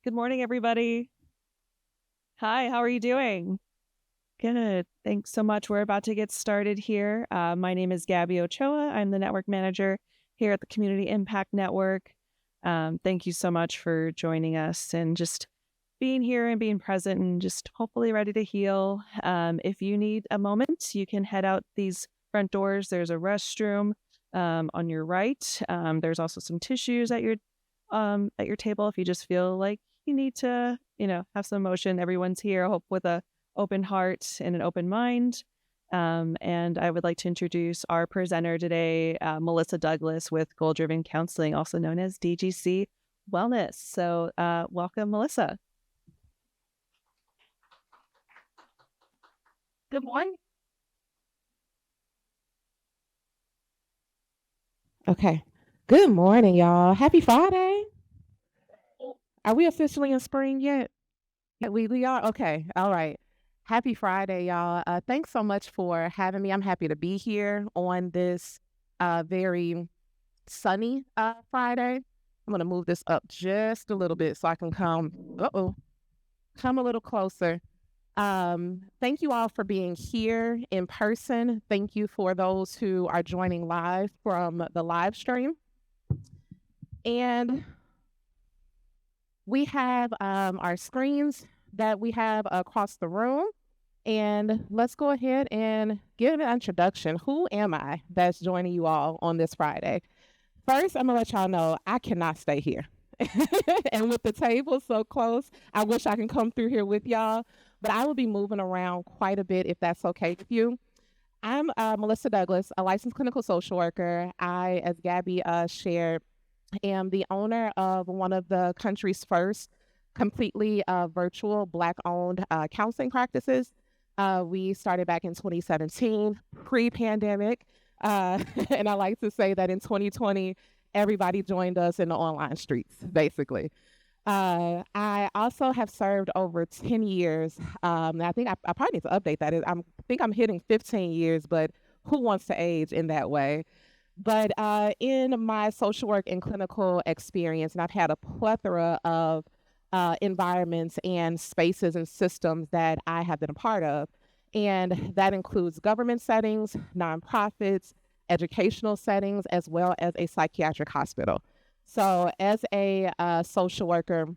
Good morning, everybody. Hi, how are you doing? Good. Thanks so much. We're about to get started here. My name is Gabby Ochoa. I'm the network manager here at the Community Impact Network. Thank you so much for joining us and just being here and being present and just hopefully ready to heal. If you need a moment, you can head out these front doors. There's a restroom on your right. There's also some tissues at your table if you just feel like you need to, have some emotion. Everyone's here, I hope, with a open heart and an open mind. And I would like to introduce our presenter today, Melissa Douglas with Goal Driven Counseling, also known as DGC Wellness. So welcome, Melissa. Good morning. Okay. Good morning, y'all. Happy Friday. Are we officially in spring yet? Yeah, we are. Okay. All right. Happy Friday, y'all. Thanks so much for having me. I'm happy to be here on this very sunny Friday. I'm gonna move this up just a little bit so I can come a little closer. Thank you all for being here in person. Thank you for those who are joining live from the live stream. And we have our screens that we have across the room. And let's go ahead and give an introduction. Who am I that's joining you all on this Friday? First, I'm going to let y'all know I cannot stay here. And with the table so close, I wish I can come through here with y'all, but I will be moving around quite a bit if that's okay with you. I'm Melissa Douglas, a licensed clinical social worker. I, as Gabby shared, am the owner of one of the country's first completely virtual Black-owned counseling practices. We started back in 2017, pre-pandemic, and I like to say that in 2020, everybody joined us in the online streets, basically. I also have served over 10 years. I think I probably need to update that. I think I'm hitting 15 years, but who wants to age in that way? But in my social work and clinical experience, and I've had a plethora of environments and spaces and systems that I have been a part of. And that includes government settings, nonprofits, educational settings, as well as a psychiatric hospital. So as a social worker,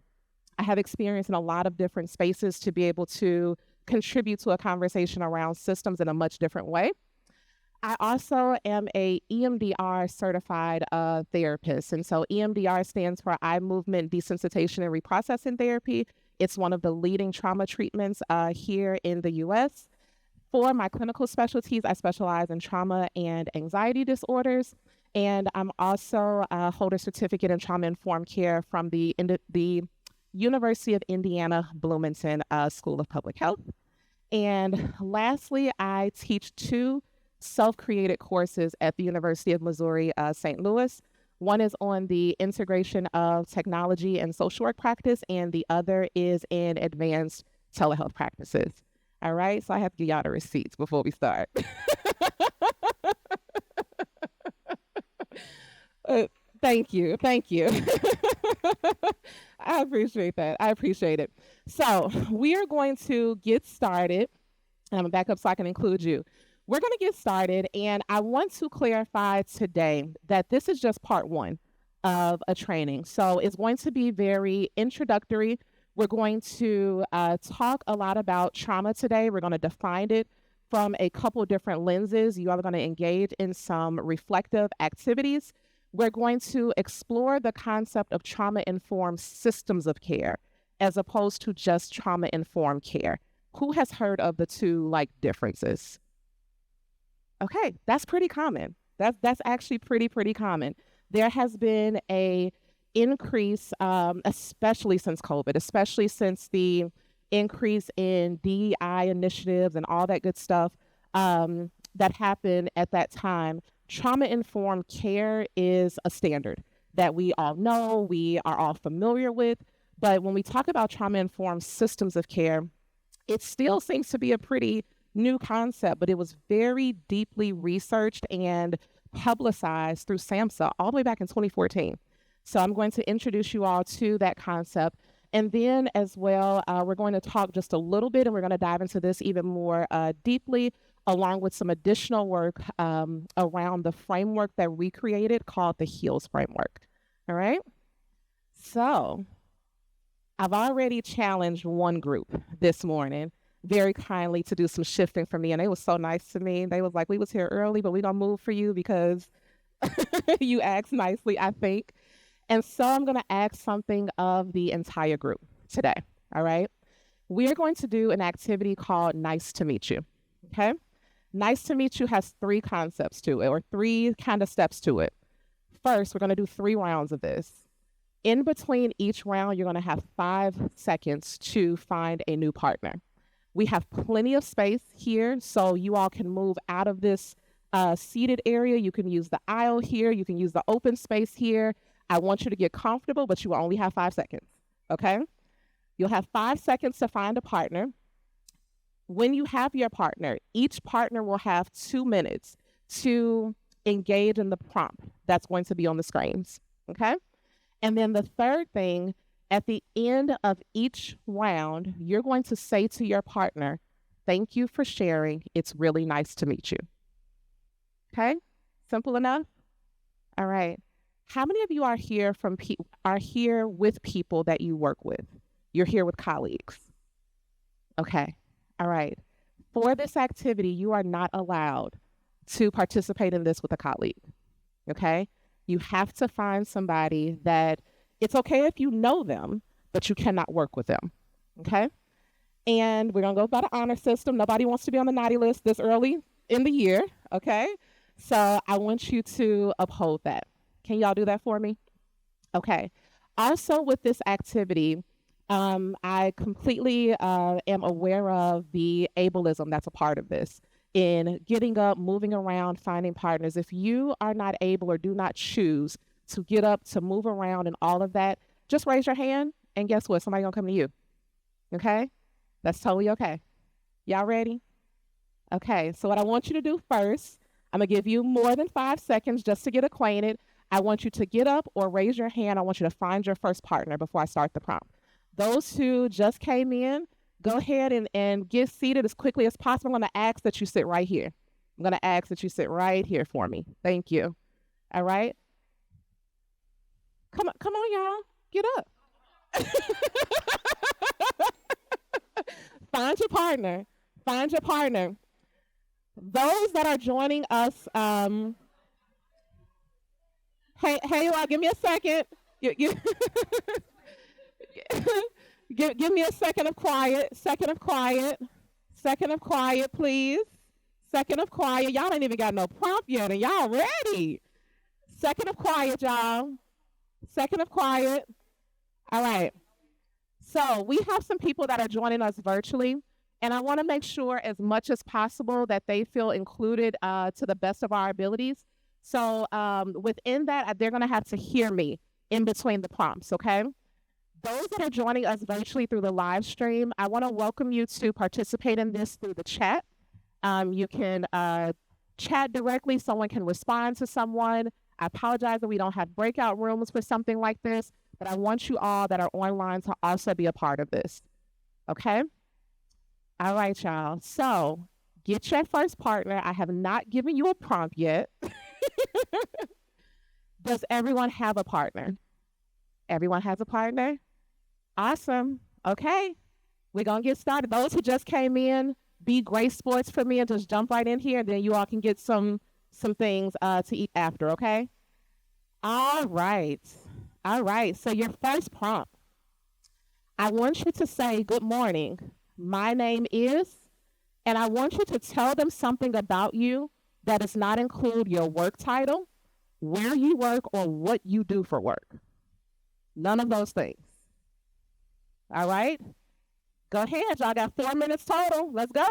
I have experience in a lot of different spaces to be able to contribute to a conversation around systems in a much different way. I also am a EMDR certified therapist. And so EMDR stands for Eye Movement Desensitization and Reprocessing Therapy. It's one of the leading trauma treatments here in the US. For my clinical specialties, I specialize in trauma and anxiety disorders. And I'm also hold a certificate in trauma-informed care from the University of Indiana Bloomington School of Public Health. And lastly, I teach 2 self-created courses at the University of Missouri, St. Louis. One is on the integration of technology and social work practice, and the other is in advanced telehealth practices. All right, so I have to give y'all the receipts before we start. Uh, thank you. I appreciate that. I appreciate it. So we are going to get started. I'm going to back up so I can include you. We're going to get started, and I want to clarify today that this is just part 1 of a training. So it's going to be very introductory. We're going to talk a lot about trauma today. We're going to define it from a couple different lenses. You are going to engage in some reflective activities. We're going to explore the concept of trauma-informed systems of care as opposed to just trauma-informed care. Who has heard of the two differences? Okay, that's pretty common. That's actually pretty common. There has been a increase, especially since COVID, especially since the increase in DEI initiatives and all that good stuff that happened at that time. Trauma-informed care is a standard that we all know, we are all familiar with. But when we talk about trauma-informed systems of care, it still seems to be a pretty new concept, but it was very deeply researched and publicized through SAMHSA all the way back in 2014. So I'm going to introduce you all to that concept. And then as well, we're going to talk just a little bit, and we're going to dive into this even more deeply, along with some additional work around the framework that we created called the HEALS framework. All right. So I've already challenged one group this morning very kindly to do some shifting for me, and they was so nice to me. They was like, we was here early, but we're gonna move for you because you asked nicely, I think. And so I'm gonna ask something of the entire group today. All right. We are going to do an activity called Nice to Meet You. Okay. Nice to Meet You has 3 concepts to it, or 3 kind of steps to it. First, we're going to do 3 rounds of this. In between each round, you're going to have 5 seconds to find a new partner. We have plenty of space here, so you all can move out of this seated area. You can use the aisle here. You can use the open space here. I want you to get comfortable, but you will only have 5 seconds, okay? You'll have 5 seconds to find a partner. When you have your partner, each partner will have 2 minutes to engage in the prompt that's going to be on the screens, okay? And then the third thing, at the end of each round, you're going to say to your partner, thank you for sharing. It's really nice to meet you. Okay? Simple enough? All right. How many of you are here are here with people that you work with? You're here with colleagues. Okay. All right. For this activity, you are not allowed to participate in this with a colleague. Okay? You have to find somebody that it's okay if you know them, but you cannot work with them. Okay? And we're going to go by the honor system. Nobody wants to be on the naughty list this early in the year. Okay? So I want you to uphold that. Can y'all do that for me? Okay. Also, with this activity, I completely am aware of the ableism that's a part of this in getting up, moving around, finding partners. If you are not able or do not choose to get up, to move around and all of that, just raise your hand and guess what? Somebody's gonna come to you. Okay? That's totally okay. Y'all ready? Okay, so what I want you to do first, I'm gonna give you more than 5 seconds just to get acquainted. I want you to get up or raise your hand. I want you to find your first partner before I start the prompt. Those who just came in, go ahead and get seated as quickly as possible. I'm going to ask that you sit right here. I'm going to ask that you sit right here for me. Thank you. All right. Come on, y'all. Get up. Find your partner. Find your partner. Those that are joining us, hey, y'all, give me a second. Give me a second of quiet. Second of quiet, please. Second of quiet. Y'all ain't even got no prompt yet, and y'all ready. Second of quiet, y'all. Second of quiet. All right. So we have some people that are joining us virtually, and I want to make sure as much as possible that they feel included to the best of our abilities. So within that, they're going to have to hear me in between the prompts, okay? Those that are joining us virtually through the live stream, I want to welcome you to participate in this through the chat. You can chat directly. Someone can respond to someone. I apologize that we don't have breakout rooms for something like this, but I want you all that are online to also be a part of this. Okay? All right, y'all. So get your first partner. I have not given you a prompt yet. Does everyone have a partner? Everyone has a partner? Awesome. Okay. We're going to get started. Those who just came in, be great sports for me and just jump right in here. Then you all can get some things to eat after, okay? All right. All right. So your first prompt, I want you to say, good morning. My name is, and I want you to tell them something about you that does not include your work title, where you work, or what you do for work. None of those things. All right? Go ahead. Y'all got 4 minutes total. Let's go.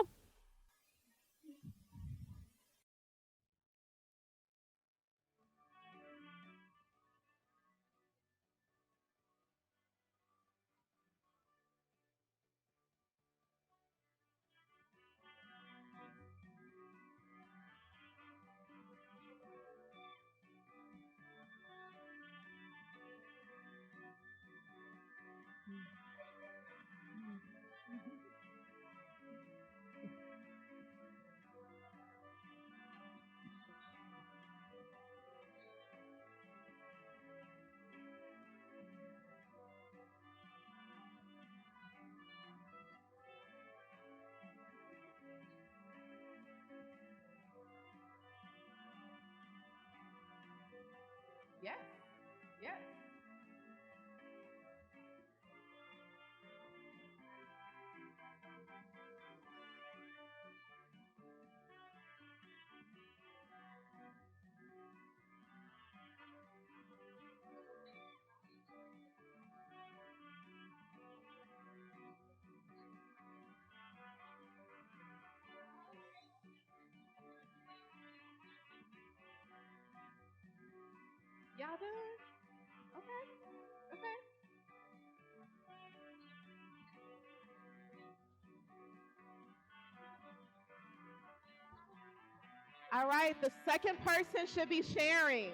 All right, the second person should be sharing.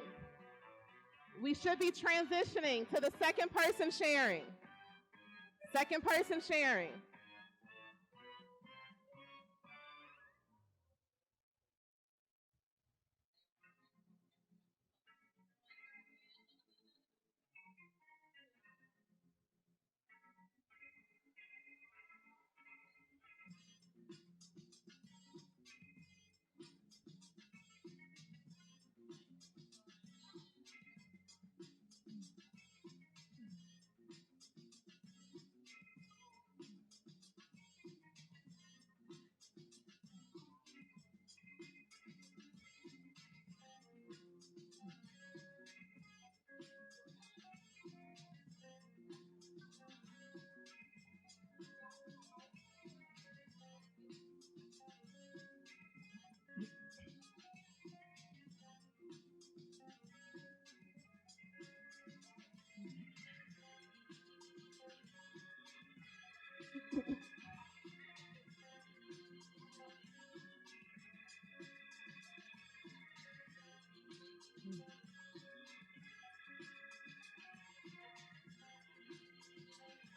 We should be transitioning to the second person sharing. Second person sharing.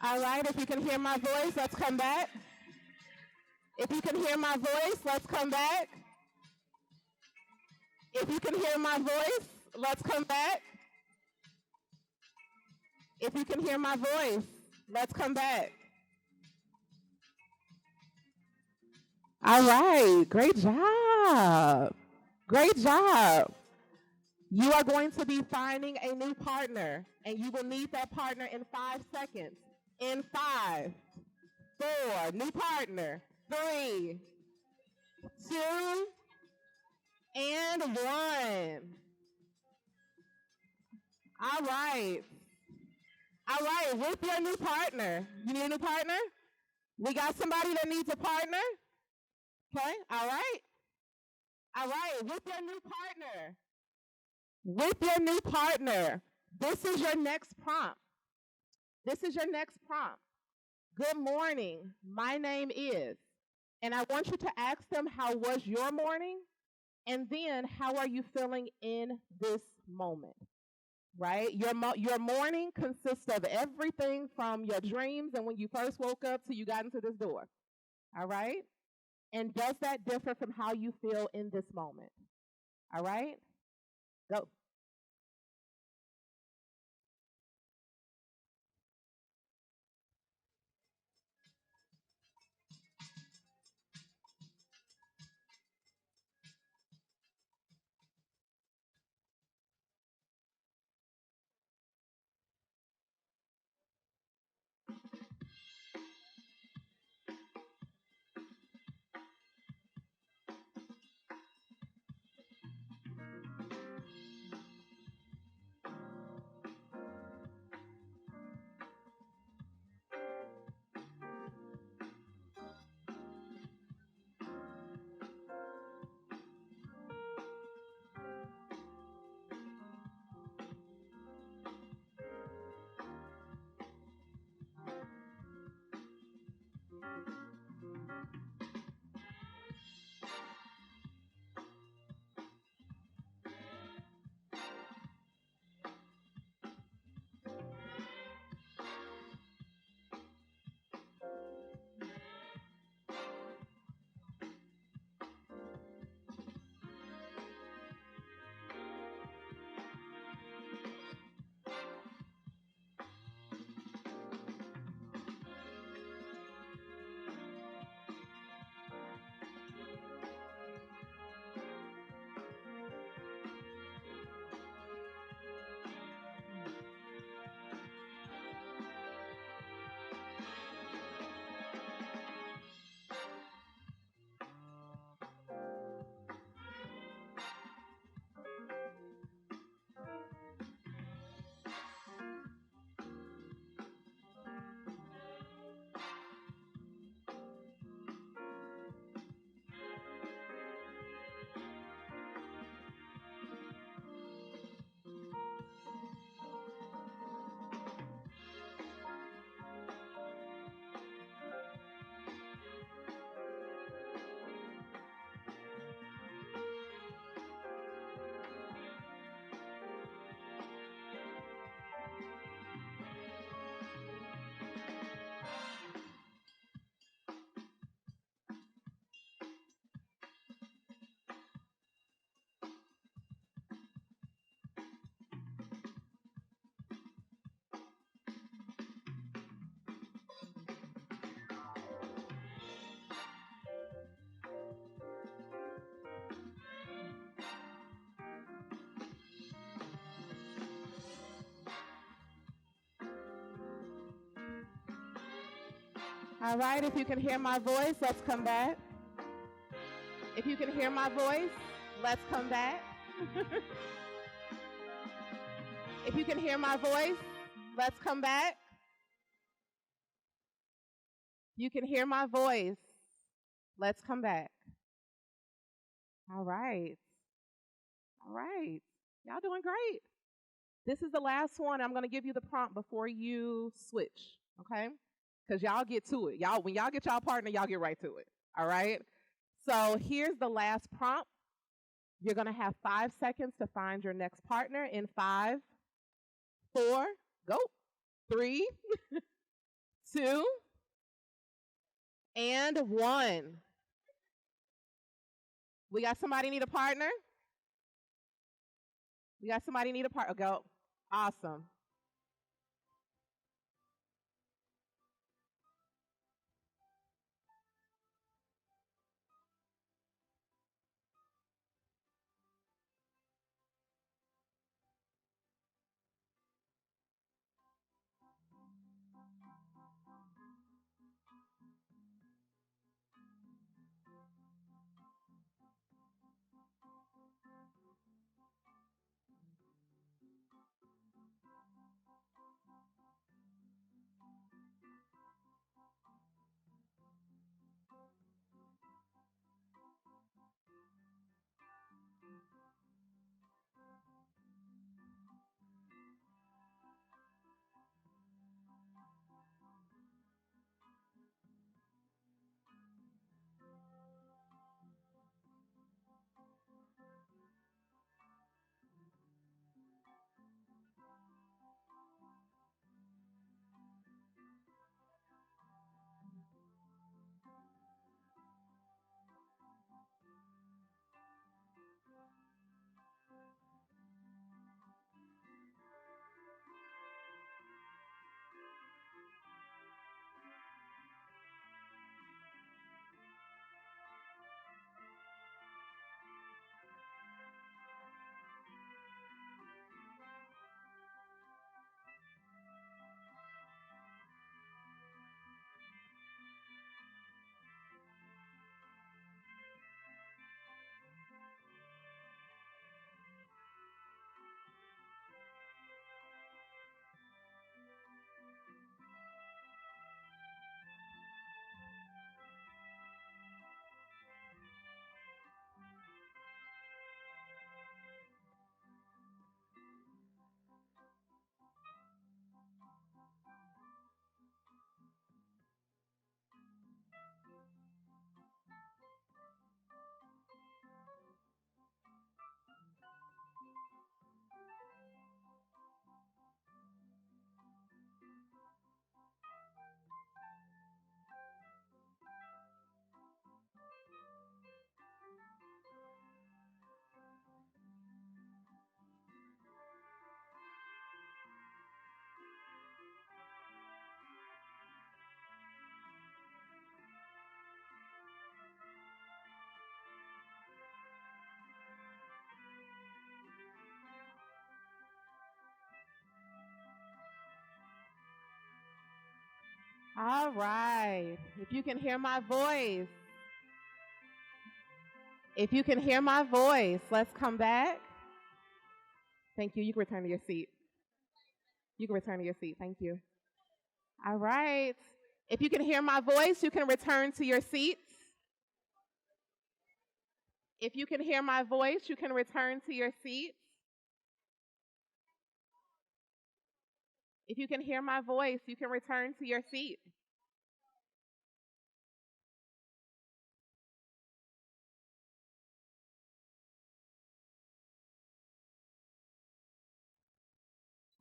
All right, if you can hear my voice, let's come back. If you can hear my voice, let's come back. If you can hear my voice, let's come back. If you can hear my voice, let's come back. All right, great job. Great job. You are going to be finding a new partner, and you will need that partner in 5 seconds. In 5, 4, new partner, 3, 2, and 1. All right. All right, with your new partner. You need a new partner? We got somebody that needs a partner? Okay, all right. All right, with your new partner. With your new partner, this is your next prompt. This is your next prompt. Good morning, my name is, and I want you to ask them how was your morning, and then how are you feeling in this moment, right? Your morning consists of everything from your dreams and when you first woke up till you got into this door, all right? And does that differ from how you feel in this moment? All right, go. All right, if you can hear my voice, let's come back. If you can hear my voice, let's come back. If you can hear my voice, let's come back. You can hear my voice. Let's come back. All right. All right. Y'all doing great. This is the last one. I'm going to give you the prompt before you switch, okay? Because y'all get to it. When y'all get y'all partner, y'all get right to it. All right? So here's the last prompt. You're going to have 5 seconds to find your next partner in 5, 4, go, 3, 2, and 1. We got somebody need a partner? We got somebody need a partner. Go. Awesome. All right. If you can hear my voice, let's come back. Thank you. You can return to your seat. Thank you. All right. If you can hear my voice, you can return to your seats. If you can hear my voice, you can return to your seats. If you can hear my voice, you can return to your seat.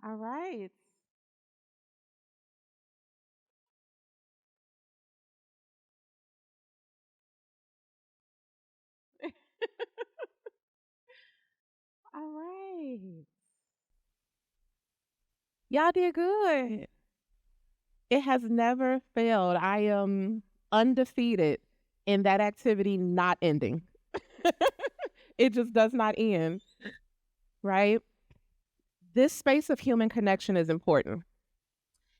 All right. All right. Y'all did good. It has never failed. I am undefeated in that activity not ending. It just does not end, right? This space of human connection is important.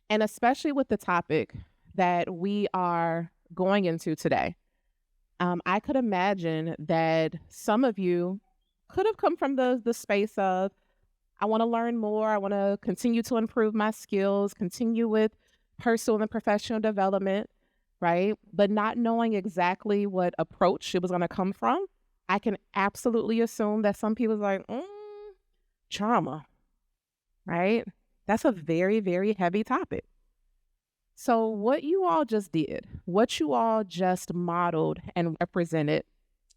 And especially with the topic that we are going into today. I could imagine that some of you could have come from the space of, I want to learn more. I want to continue to improve my skills, continue with personal and professional development, right? But not knowing exactly what approach it was going to come from, I can absolutely assume that some people's like, trauma, right? That's a very, very heavy topic. So what you all just did, what you all just modeled and represented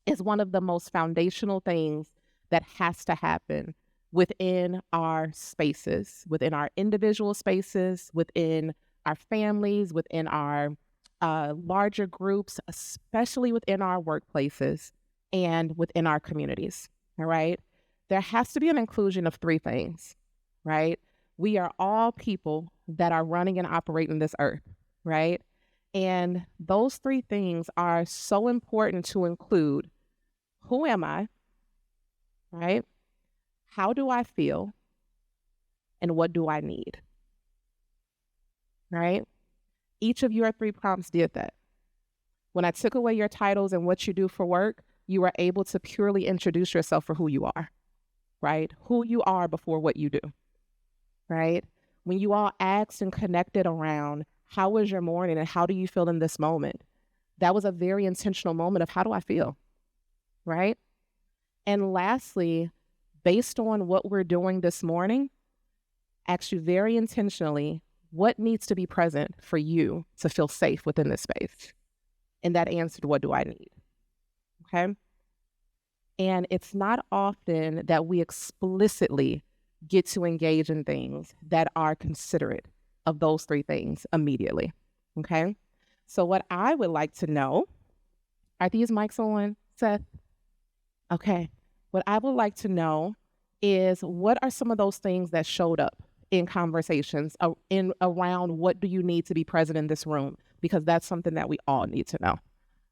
is one of the most foundational things that has to happen within our spaces, within our individual spaces, within our families, within our larger groups, especially within our workplaces and within our communities, all right? There has to be an inclusion of three things, right? We are all people that are running and operating this earth, right? And those three things are so important to include. Who am I, right? How do I feel? And what do I need, right? Each of your three prompts did that. When I took away your titles and what you do for work, you were able to purely introduce yourself for who you are, right? Who you are before what you do, right? When you all asked and connected around how was your morning and how do you feel in this moment, that was a very intentional moment of how do I feel, right? And lastly, based on what we're doing this morning, ask you very intentionally what needs to be present for you to feel safe within this space. And that answered, what do I need? Okay. And it's not often that we explicitly get to engage in things that are considerate of those three things immediately. Okay. So what I would like to know, are these mics on, Seth? Okay. What I would like to know is what are some of those things that showed up in conversations around what do you need to be present in this room? Because that's something that we all need to know.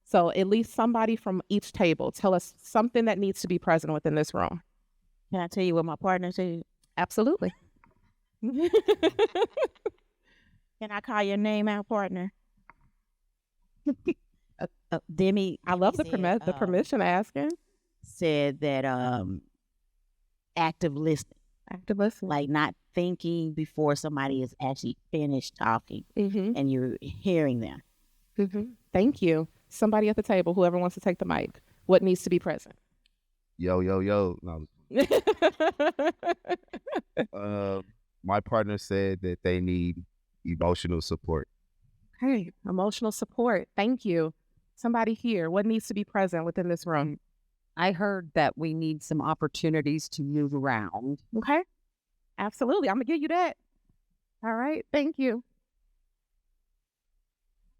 So at least somebody from each table, tell us something that needs to be present within this room. Can I tell you what my partner said? Absolutely. Can I call your name out, partner? Demi. I love the said, permission asking. Said that active listening. Active listening. Like not thinking before somebody is actually finished talking and you're hearing them. Thank you. Somebody at the table, whoever wants to take the mic, what needs to be present? Yo. No. My partner said that they need emotional support. Okay, emotional support. Thank you. Somebody here, what needs to be present within this room? I heard that we need some opportunities to move around. Okay, absolutely. I'm going to give you that. All right, thank you.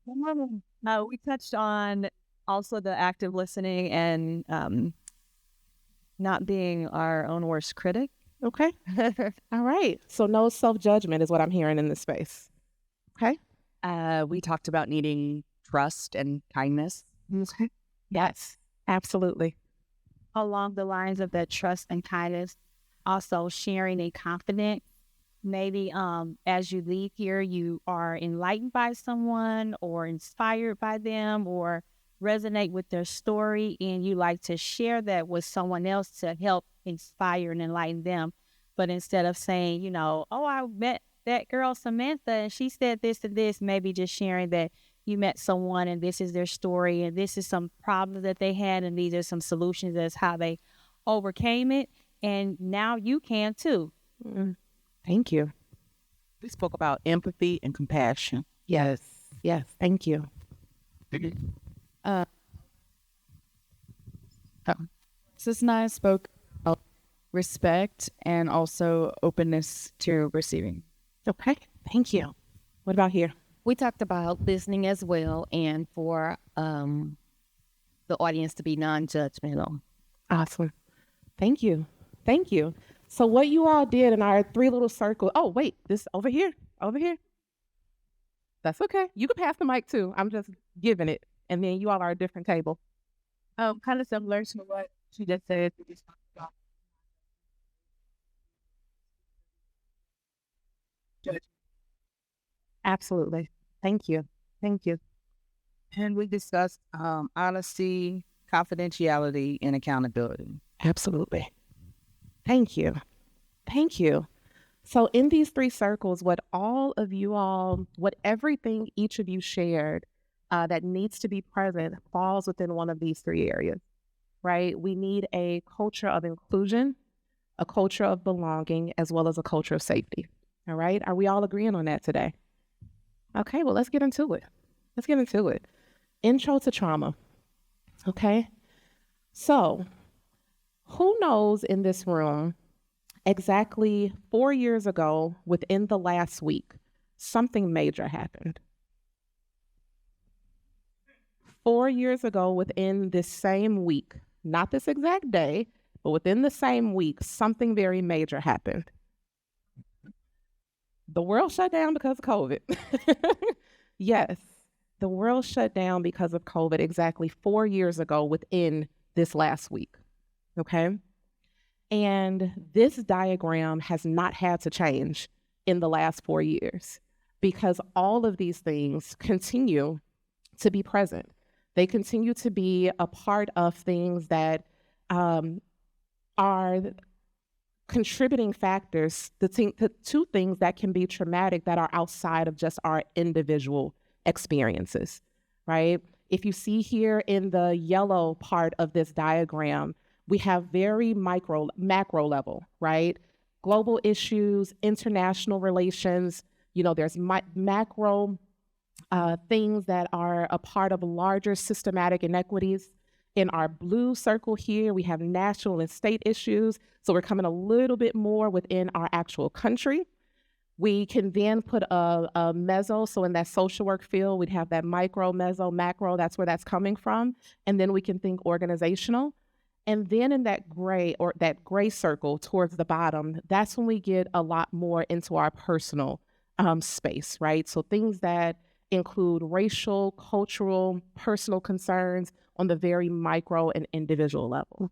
We touched on also the active listening and not being our own worst critic. Okay. All right. So no self-judgment is what I'm hearing in this space. Okay. We talked about needing trust and kindness. Okay. Yes, absolutely. Along the lines of that trust and kindness, also sharing a confidence. Maybe as you leave here, you are enlightened by someone or inspired by them or resonate with their story, and you like to share that with someone else to help inspire and enlighten them. But instead of saying, you know, oh, I met that girl Samantha and she said this and this, maybe just sharing that you met someone and this is their story and this is some problems that they had and these are some solutions as how they overcame it. And now you can too. Thank you. We spoke about empathy and compassion. Yes. Yes. Thank you. Sis and I spoke about respect and also openness to receiving. Okay. Thank you. What about here? We talked about listening as well and for the audience to be non-judgmental. Awesome. Thank you. Thank you. So what you all did in our three little circles. Oh, wait, this over here. That's okay. You can pass the mic too. I'm just giving it. And then you all are a different table. Kind of similar to what she just said. Absolutely. Thank you. Thank you. And we discussed honesty, confidentiality, and accountability. Absolutely. Thank you. Thank you. So in these 3 circles, what everything each of you shared that needs to be present falls within one of these 3 areas, right? We need a culture of inclusion, a culture of belonging, as well as a culture of safety. All right. Are we all agreeing on that today? Okay, well, let's get into it. Intro to trauma. Okay. So who knows in this room exactly 4 years ago, within the last week, something major happened? 4 years ago, within this same week, not this exact day, but within the same week, something very major happened. The world shut down because of COVID. Yes, the world shut down because of COVID exactly 4 years ago within this last week. Okay. And this diagram has not had to change in the last 4 years because all of these things continue to be present. They continue to be a part of things that are contributing factors to things that can be traumatic that are outside of just our individual experiences, right? If you see here in the yellow part of this diagram, we have very macro level, right? Global issues, international relations, there's macro things that are a part of larger systematic inequities. In our blue circle here, we have national and state issues. So we're coming a little bit more within our actual country. We can then put a meso. So in that social work field, we'd have that micro, meso, macro. That's where that's coming from. And then we can think organizational. And then in that gray circle towards the bottom, that's when we get a lot more into our personal space, right? So things that include racial, cultural, personal concerns on the very micro and individual level.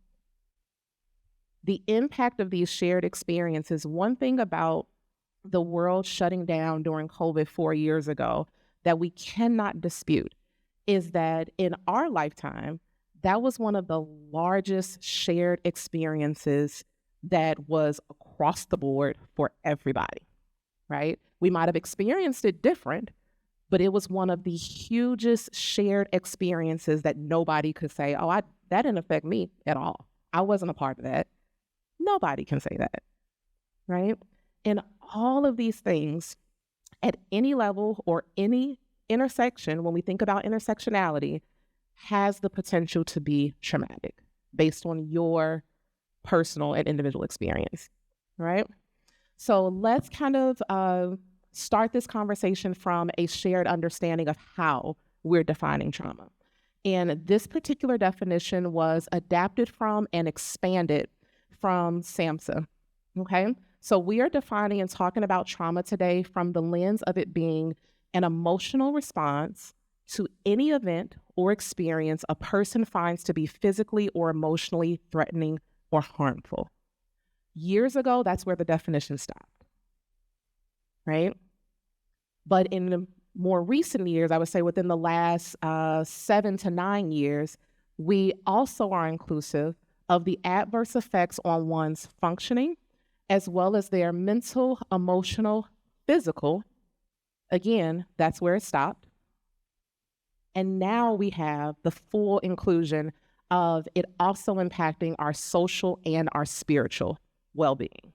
The impact of these shared experiences, one thing about the world shutting down during COVID 4 years ago that we cannot dispute is that in our lifetime, that was one of the largest shared experiences that was across the board for everybody, right? We might have experienced it different, but it was one of the hugest shared experiences that nobody could say, that didn't affect me at all. I wasn't a part of that. Nobody can say that, right? And all of these things at any level or any intersection, when we think about intersectionality, has the potential to be traumatic based on your personal and individual experience, right? So let's kind of start this conversation from a shared understanding of how we're defining trauma. And this particular definition was adapted from and expanded from SAMHSA, okay? So we are defining and talking about trauma today from the lens of it being an emotional response to any event or experience a person finds to be physically or emotionally threatening or harmful. Years ago, that's where the definition stopped, right? But in the more recent years, I would say within the last 7 to 9 years, we also are inclusive of the adverse effects on one's functioning, as well as their mental, emotional, physical. Again, that's where it stopped. And now we have the full inclusion of it also impacting our social and our spiritual well-being.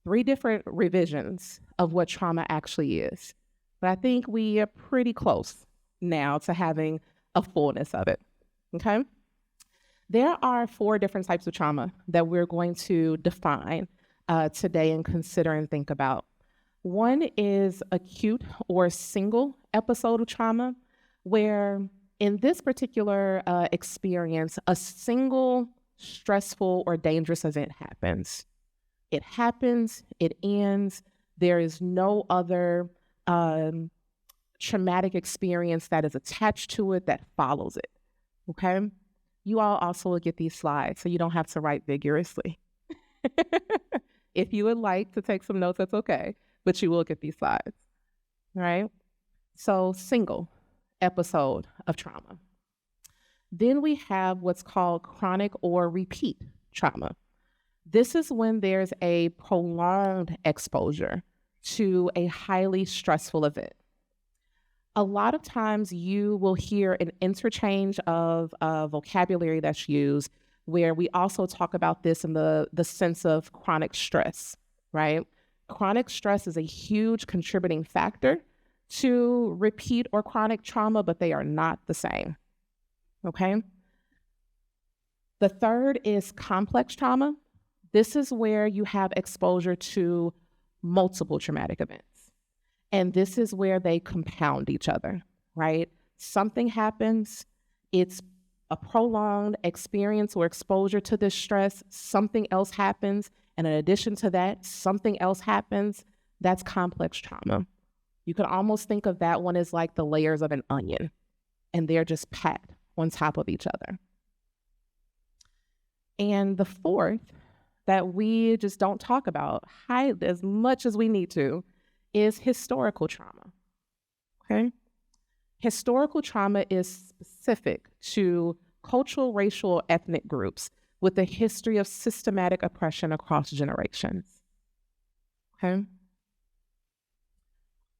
3 different revisions of what trauma actually is. But I think we are pretty close now to having a fullness of it, okay? There are 4 different types of trauma that we're going to define today and consider and think about. One is acute or single episode of trauma, where in this particular experience, a single stressful or dangerous event happens. It happens, it ends, there is no other traumatic experience that is attached to it that follows it, okay? You all also will get these slides, so you don't have to write vigorously. If you would like to take some notes, that's okay, but you will get these slides, all right? So single episode of trauma. Then we have what's called chronic or repeat trauma. This is when there's a prolonged exposure to a highly stressful event. A lot of times you will hear an interchange of vocabulary that's used where we also talk about this in the sense of chronic stress, right? Chronic stress is a huge contributing factor to repeat or chronic trauma, but they are not the same, okay? The third is complex trauma. This is where you have exposure to multiple traumatic events. And this is where they compound each other, right? Something happens, it's a prolonged experience or exposure to this stress, something else happens, and in addition to that, something else happens. That's complex trauma. You can almost think of that one as like the layers of an onion, and they're just packed on top of each other. And the fourth that we just don't talk about as much as we need to is historical trauma, okay? Historical trauma is specific to cultural, racial, ethnic groups with a history of systematic oppression across generations, okay?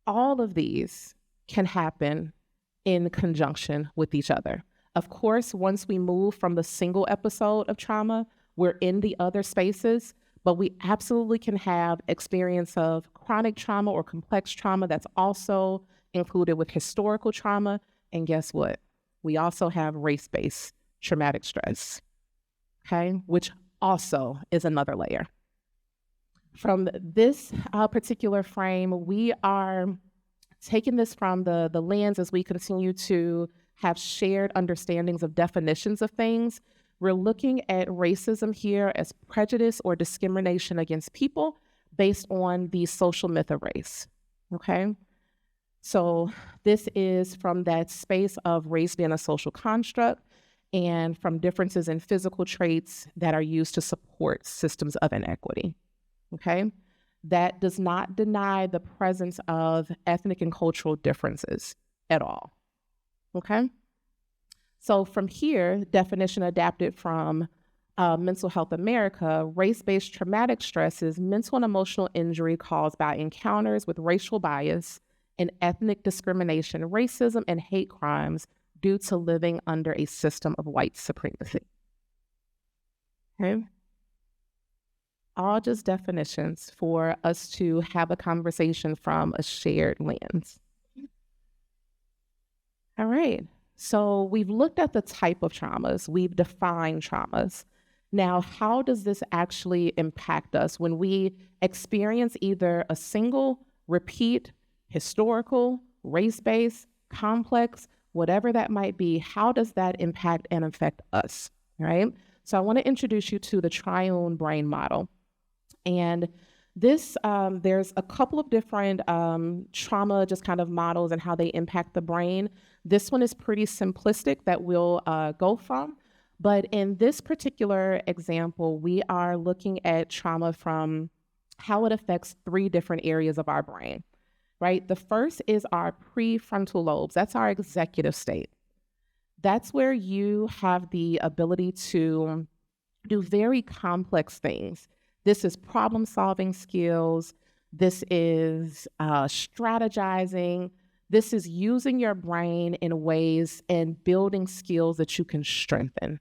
All of these can happen in conjunction with each other. Of course, once we move from the single episode of trauma, we're in the other spaces, but we absolutely can have experience of chronic trauma or complex trauma that's also included with historical trauma. And guess what? We also have race-based traumatic stress, okay, which also is another layer. From this particular frame, we are taking this from the lens as we continue to have shared understandings of definitions of things. We're looking at racism here as prejudice or discrimination against people based on the social myth of race, okay? So this is from that space of race being a social construct and from differences in physical traits that are used to support systems of inequity, okay? That does not deny the presence of ethnic and cultural differences at all, okay? So from here, definition adapted from Mental Health America, race-based traumatic stress is mental and emotional injury caused by encounters with racial bias and ethnic discrimination, racism, and hate crimes due to living under a system of white supremacy. Okay? All just definitions for us to have a conversation from a shared lens. All right. So we've looked at the type of traumas, we've defined traumas. Now, how does this actually impact us when we experience either a single, repeat, historical, race-based, complex, whatever that might be? How does that impact and affect us, right? So I want to introduce you to the triune brain model. And this, there's a couple of different trauma just kind of models and how they impact the brain. This one is pretty simplistic that we'll go from. But in this particular example, we are looking at trauma from how it affects 3 different areas of our brain, right? The first is our prefrontal lobes. That's our executive state. That's where you have the ability to do very complex things. This is problem-solving skills. This is strategizing. This is using your brain in ways and building skills that you can strengthen.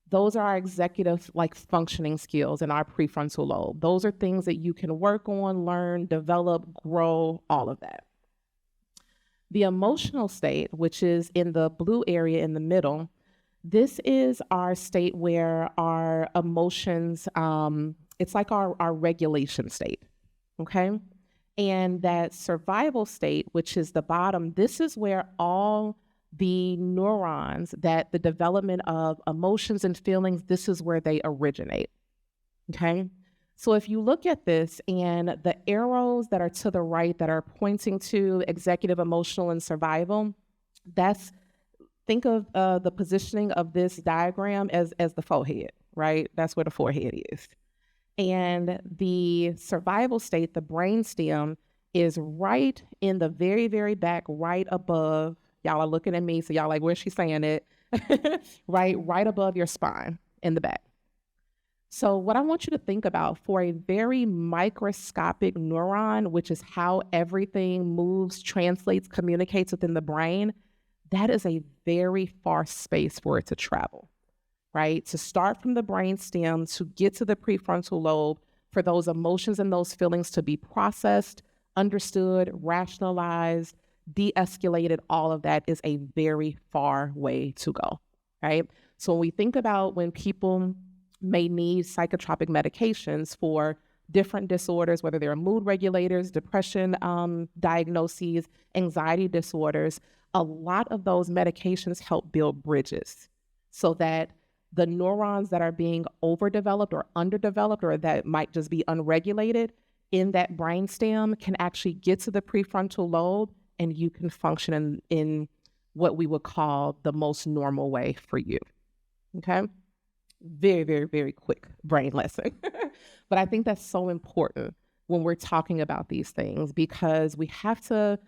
Those are our executive functioning skills in our prefrontal lobe. Those are things that you can work on, learn, develop, grow, all of that. The emotional state, which is in the blue area in the middle, this is our state where our emotions, it's like our regulation state, okay? And that survival state, which is the bottom, this is where all the neurons that the development of emotions and feelings, this is where they originate, okay? So if you look at this and the arrows that are to the right that are pointing to executive, emotional, and survival, think of the positioning of this diagram as the forehead, right? That's where the forehead is. And the survival state, the brainstem, is right in the very, very back, right above. Y'all are looking at me, so y'all like, where's she saying it? right above your spine in the back. So what I want you to think about, for a very microscopic neuron, which is how everything moves, translates, communicates within the brain, that is a very far space for it to travel, right? To start from the brain stem, to get to the prefrontal lobe, for those emotions and those feelings to be processed, understood, rationalized, de-escalated, all of that is a very far way to go, right? So when we think about when people may need psychotropic medications for different disorders, whether they're mood regulators, depression diagnoses, anxiety disorders, a lot of those medications help build bridges so that the neurons that are being overdeveloped or underdeveloped, or that might just be unregulated in that brainstem, can actually get to the prefrontal lobe, and you can function in what we would call the most normal way for you. Okay? Very, very, very quick brain lesson. But I think that's so important when we're talking about these things, because we have to,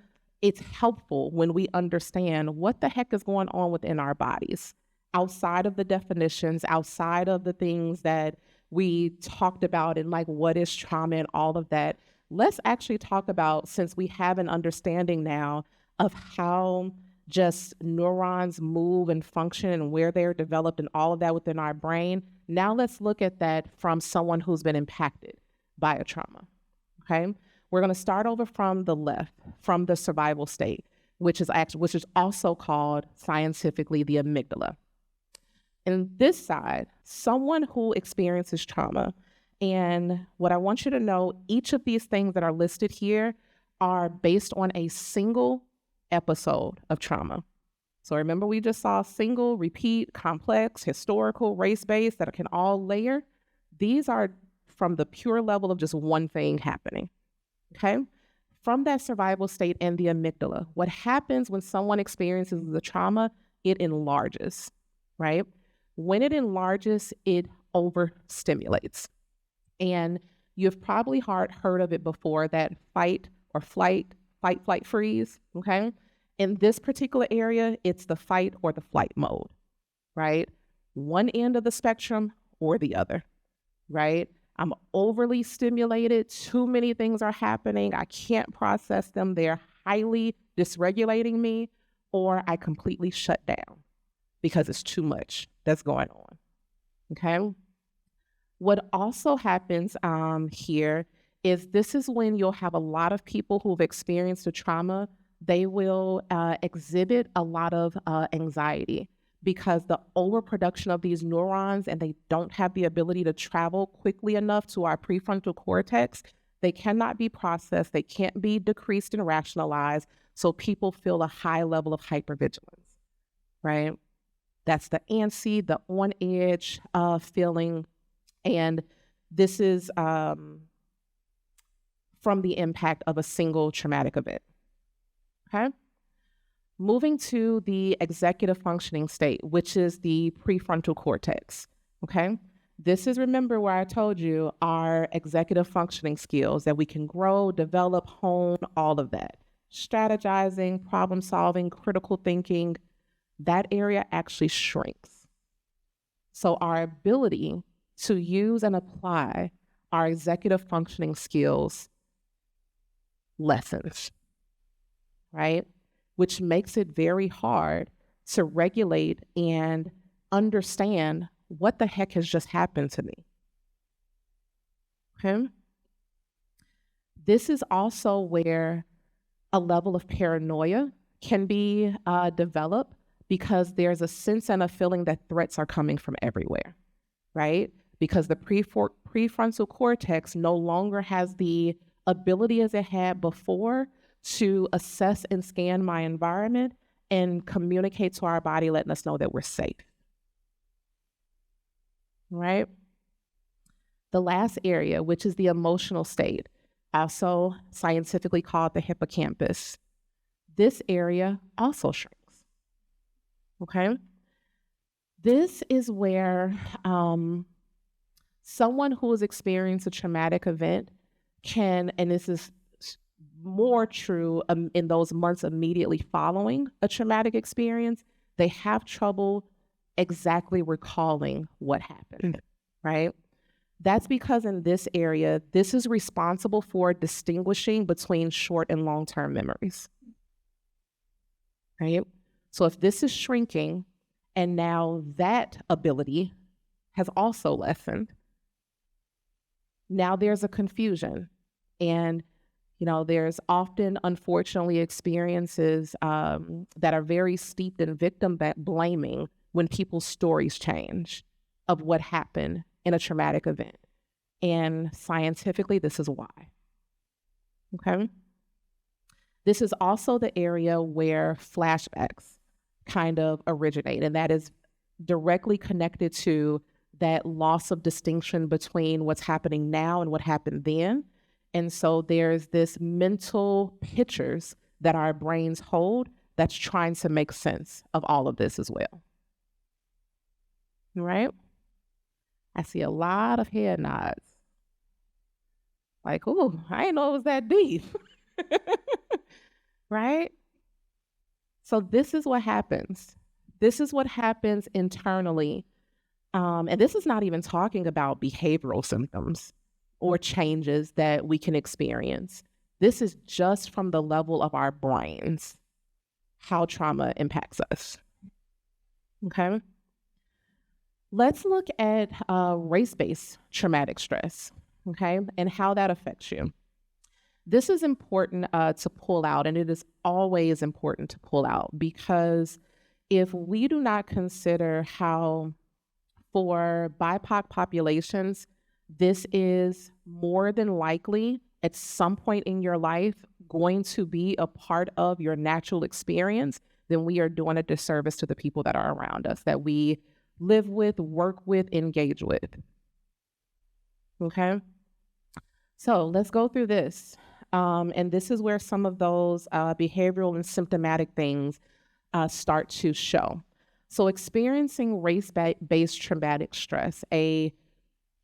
it's helpful when we understand what the heck is going on within our bodies, outside of the definitions, outside of the things that we talked about, and like what is trauma and all of that. Let's actually talk about, since we have an understanding now of how just neurons move and function and where they're developed and all of that within our brain. Now let's look at that from someone who's been impacted by a trauma, okay? We're gonna start over from the left, from the survival state, which is also called scientifically the amygdala. And this side, someone who experiences trauma, and what I want you to know, each of these things that are listed here are based on a single episode of trauma. So remember, we just saw single, repeat, complex, historical, race-based, that can all layer. These are from the pure level of just one thing happening, okay? From that survival state and the amygdala, what happens when someone experiences the trauma, it enlarges, right? When it enlarges, it overstimulates. And you've probably heard of it before, that fight or flight, flight, freeze, okay? In this particular area, it's the fight or the flight mode, right? One end of the spectrum or the other, right? I'm overly stimulated, too many things are happening, I can't process them, they're highly dysregulating me, or I completely shut down because it's too much that's going on, okay? What also happens here is this is when you'll have a lot of people who've experienced a trauma, they will exhibit a lot of anxiety, because the overproduction of these neurons, and they don't have the ability to travel quickly enough to our prefrontal cortex, they cannot be processed, they can't be decreased and rationalized, so people feel a high level of hypervigilance, right? That's the antsy, the on edge feeling. And this is from the impact of a single traumatic event, okay? Moving to the executive functioning state, which is the prefrontal cortex, okay? This is, remember where I told you, our executive functioning skills that we can grow, develop, hone, all of that. Strategizing, problem solving, critical thinking, that area actually shrinks. So our ability to use and apply our executive functioning skills lessens, right? Which makes it very hard to regulate and understand what the heck has just happened to me, okay? This is also where a level of paranoia can be developed, because there's a sense and a feeling that threats are coming from everywhere, right? Because the prefrontal cortex no longer has the ability as it had before to assess and scan my environment and communicate to our body, letting us know that we're safe, right? The last area, which is the emotional state, also scientifically called the hippocampus. This area also shrinks, okay? This is where someone who has experienced a traumatic event can, and this is more true in those months immediately following a traumatic experience. They have trouble exactly recalling what happened, right? That's because in this area, this is responsible for distinguishing between short and long-term memories, right? So if this is shrinking and now that ability has also lessened, now there's a confusion. And, there's often, unfortunately, experiences that are very steeped in victim blaming when people's stories change of what happened in a traumatic event. And scientifically, this is why. Okay? This is also the area where flashbacks kind of originate, and that is directly connected to that loss of distinction between what's happening now and what happened then. And so there's this mental pictures that our brains hold that's trying to make sense of all of this as well. Right? I see a lot of head nods. Like, ooh, I didn't know it was that deep. Right? So this is what happens. This is what happens internally. And this is not even talking about behavioral symptoms or changes that we can experience. This is just from the level of our brains, how trauma impacts us. Okay? Let's look at race-based traumatic stress, okay, and how that affects you. This is important to pull out, and it is always important to pull out, because if we do not consider how for BIPOC populations, this is more than likely at some point in your life going to be a part of your natural experience, then we are doing a disservice to the people that are around us, that we live with, work with, engage with. Okay? So let's go through this. And this is where some of those behavioral and symptomatic things start to show. So experiencing race-based traumatic stress, a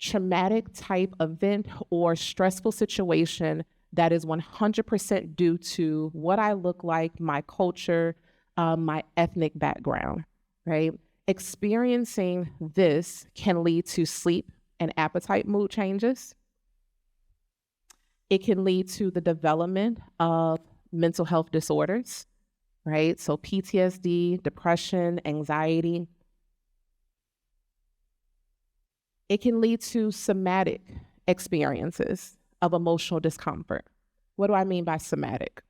traumatic type event or stressful situation that is 100% due to what I look like, my culture, my ethnic background, right? Experiencing this can lead to sleep and appetite mood changes. It can lead to the development of mental health disorders, right? So PTSD, depression, anxiety. It can lead to somatic experiences of emotional discomfort. What do I mean by somatic?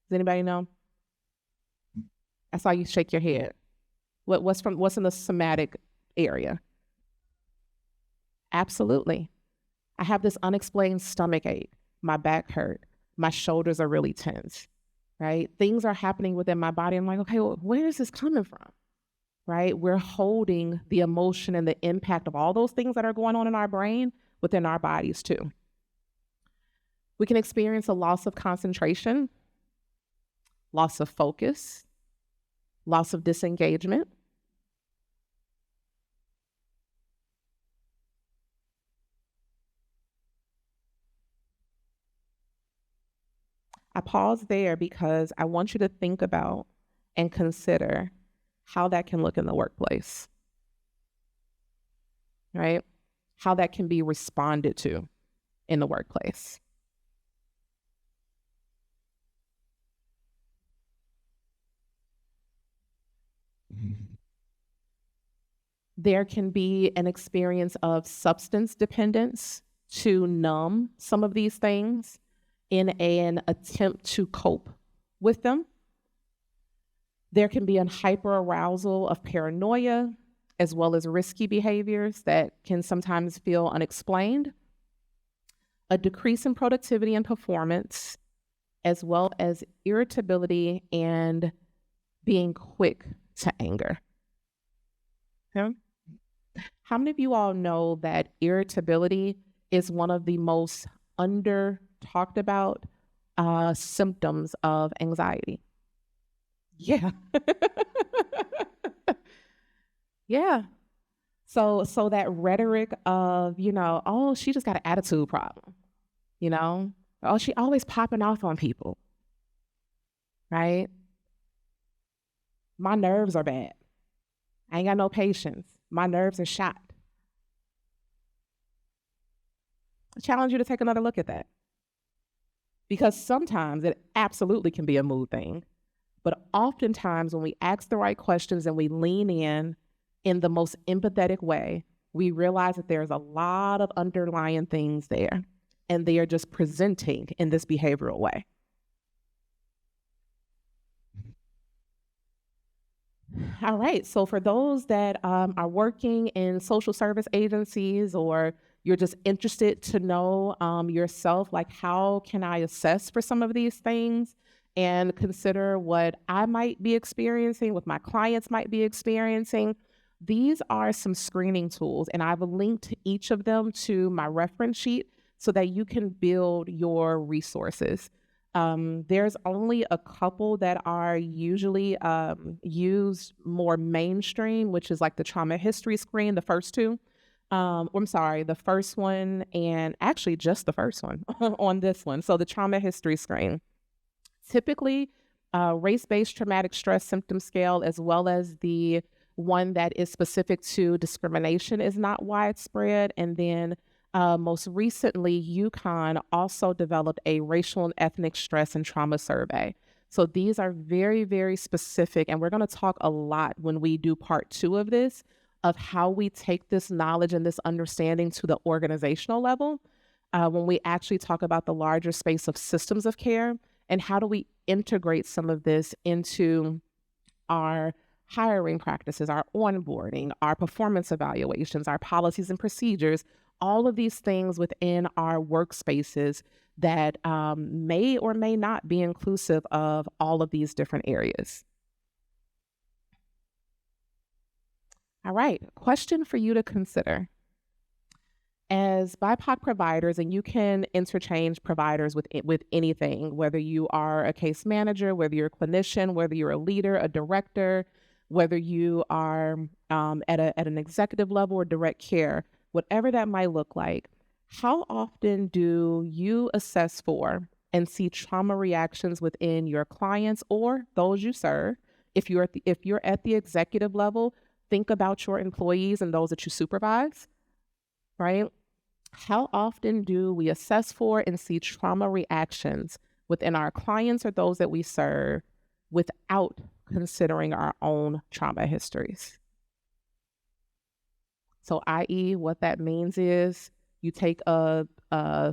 Does anybody know? I saw you shake your head. What's in the somatic area? Absolutely. I have this unexplained stomach ache. My back hurt. My shoulders are really tense, right? Things are happening within my body. I'm like, okay, well, where is this coming from? Right? We're holding the emotion and the impact of all those things that are going on in our brain within our bodies too. We can experience a loss of concentration, loss of focus, loss of disengagement. I pause there because I want you to think about and consider how that can look in the workplace, right? How that can be responded to in the workplace. There can be an experience of substance dependence to numb some of these things in an attempt to cope with them. There can be a hyperarousal of paranoia, as well as risky behaviors that can sometimes feel unexplained. A decrease in productivity and performance, as well as irritability and being quick to anger. Okay. How many of you all know that irritability is one of the most under talked about symptoms of anxiety? Yeah. Yeah. So that rhetoric of, oh, she just got an attitude problem, Oh, she always popping off on people, right? My nerves are bad. I ain't got no patience. My nerves are shot. I challenge you to take another look at that. Because sometimes it absolutely can be a mood thing. But oftentimes when we ask the right questions and we lean in the most empathetic way, we realize that there's a lot of underlying things there, and they are just presenting in this behavioral way. All right, so for those that are working in social service agencies, or you're just interested to know yourself, like, how can I assess for some of these things and consider what I might be experiencing, what my clients might be experiencing, these are some screening tools, and I've linked each of them to my reference sheet so that you can build your resources. There's only a couple that are usually used more mainstream, which is like the trauma history screen, the first two. The first one, and actually just the first one on this one. So the trauma history screen. Typically, race-based traumatic stress symptom scale, as well as the one that is specific to discrimination, is not widespread. And then most recently, UConn also developed a racial and ethnic stress and trauma survey. So these are very, very specific. And we're going to talk a lot when we do part 2 of this, of how we take this knowledge and this understanding to the organizational level, when we actually talk about the larger space of systems of care, and how do we integrate some of this into our hiring practices, our onboarding, our performance evaluations, our policies and procedures, all of these things within our workspaces that may or may not be inclusive of all of these different areas. All right, question for you to consider. As BIPOC providers, and you can interchange providers with anything, whether you are a case manager, whether you're a clinician, whether you're a leader, a director, whether you are at an executive level or direct care, whatever that might look like, how often do you assess for and see trauma reactions within your clients or those you serve? If you're at the executive level, think about your employees and those that you supervise, right? How often do we assess for and see trauma reactions within our clients or those that we serve without considering our own trauma histories? So, i.e., what that means is you take a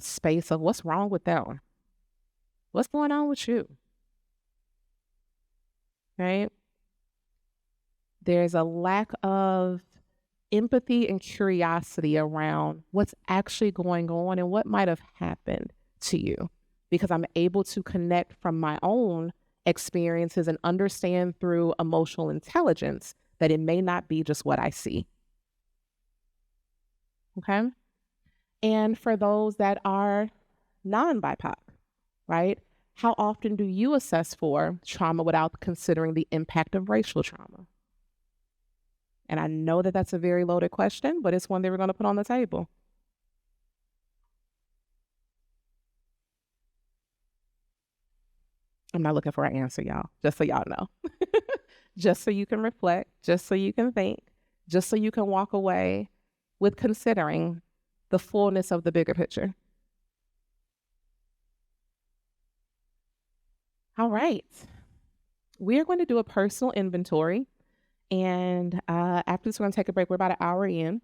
space of what's wrong with them? What's going on with you? Right? There's a lack of empathy and curiosity around what's actually going on and what might have happened to you, because I'm able to connect from my own experiences and understand through emotional intelligence that it may not be just what I see. Okay? And for those that are non-BIPOC, right? How often do you assess for trauma without considering the impact of racial trauma? And I know that that's a very loaded question, but it's one that we're going to put on the table. I'm not looking for an answer, y'all, just so y'all know. Just so you can reflect, just so you can think, just so you can walk away with considering the fullness of the bigger picture. All right. We're going to do a personal inventory. And after this, we're going to take a break. We're about an hour in.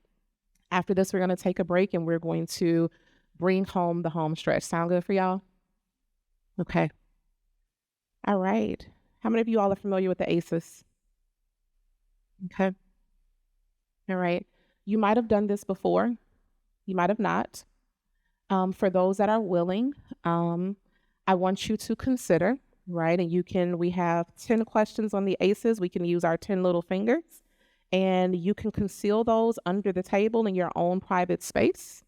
After this, we're going to take a break and we're going to bring home the home stretch. Sound good for y'all? Okay. All right. How many of you all are familiar with the ACEs? Okay. All right. You might have done this before. You might have not. For those that are willing, I want you to consider, right? And we have 10 questions on the ACEs. We can use our 10 little fingers, and you can conceal those under the table in your own private space.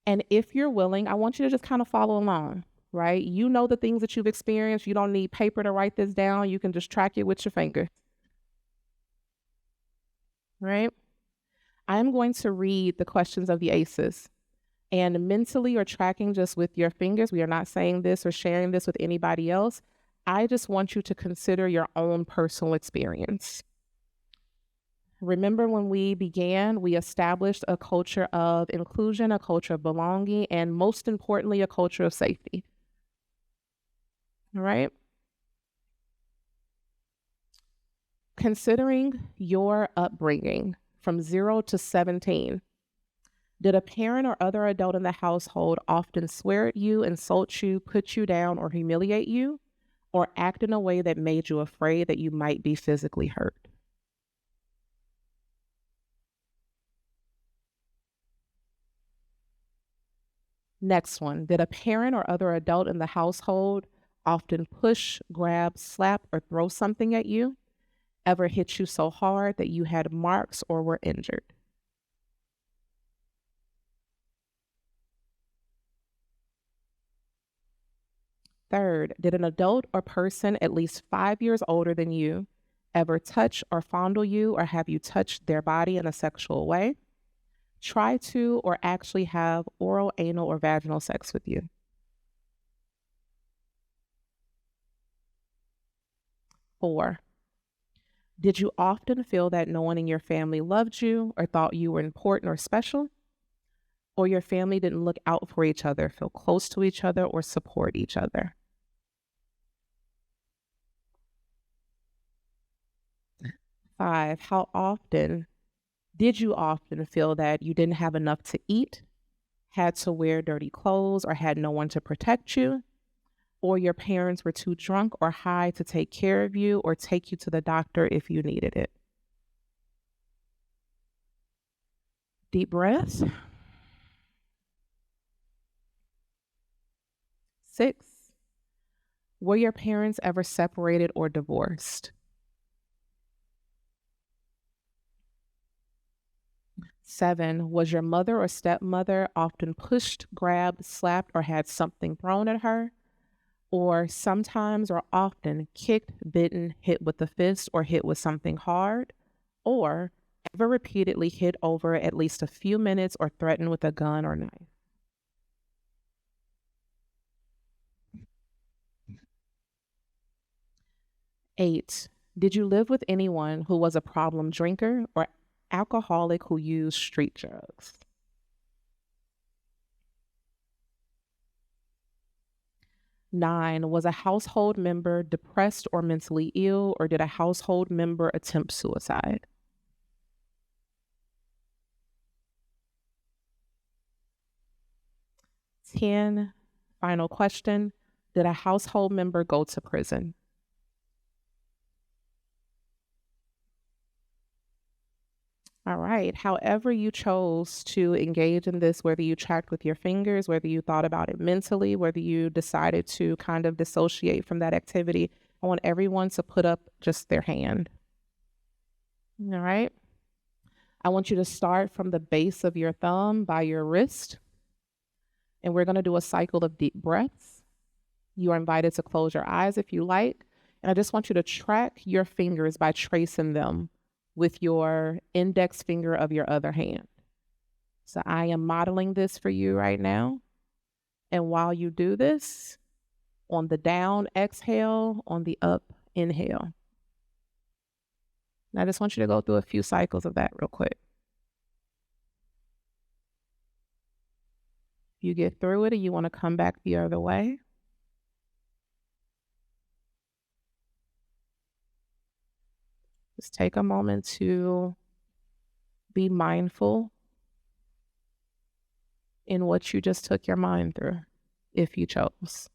And if you're willing, I want you to just kind of follow along, right? You know the things that you've experienced. You don't need paper to write this down. You can just track it with your finger, right? I'm going to read the questions of the ACEs, And mentally or tracking just with your fingers, we are not saying this or sharing this with anybody else. I just want you to consider your own personal experience. Remember when we began, we established a culture of inclusion, a culture of belonging, and most importantly, a culture of safety. All right? Considering your upbringing from 0 to 17, did a parent or other adult in the household often swear at you, insult you, put you down, or humiliate you, or act in a way that made you afraid that you might be physically hurt? Next one, did a parent or other adult in the household often push, grab, slap, or throw something at you? Ever hit you so hard that you had marks or were injured? Third, did an adult or person at least 5 years older than you ever touch or fondle you or have you touched their body in a sexual way? Try to or actually have oral, anal, or vaginal sex with you? 4, did you often feel that no one in your family loved you or thought you were important or special? Or your family didn't look out for each other, feel close to each other, or support each other? 5, how often did you often feel that you didn't have enough to eat, had to wear dirty clothes, or had no one to protect you? Or your parents were too drunk or high to take care of you or take you to the doctor if you needed it? Deep breaths. 6, were your parents ever separated or divorced? 7, was your mother or stepmother often pushed, grabbed, slapped, or had something thrown at her? Or sometimes or often kicked, bitten, hit with a fist, or hit with something hard? Or ever repeatedly hit over at least a few minutes or threatened with a gun or knife? 8, did you live with anyone who was a problem drinker or alcoholic who used street drugs? 9, was a household member depressed or mentally ill, or did a household member attempt suicide? 10, final question, did a household member go to prison? All right. However you chose to engage in this, whether you tracked with your fingers, whether you thought about it mentally, whether you decided to kind of dissociate from that activity, I want everyone to put up just their hand. All right. I want you to start from the base of your thumb by your wrist. And we're going to do a cycle of deep breaths. You are invited to close your eyes if you like. And I just want you to track your fingers by tracing them with your index finger of your other hand. So I am modeling this for you right now. And while you do this, on the down exhale, on the up inhale. And I just want you to go through a few cycles of that real quick. If you get through it and you want to come back the other way, just take a moment to be mindful in what you just took your mind through, if you chose.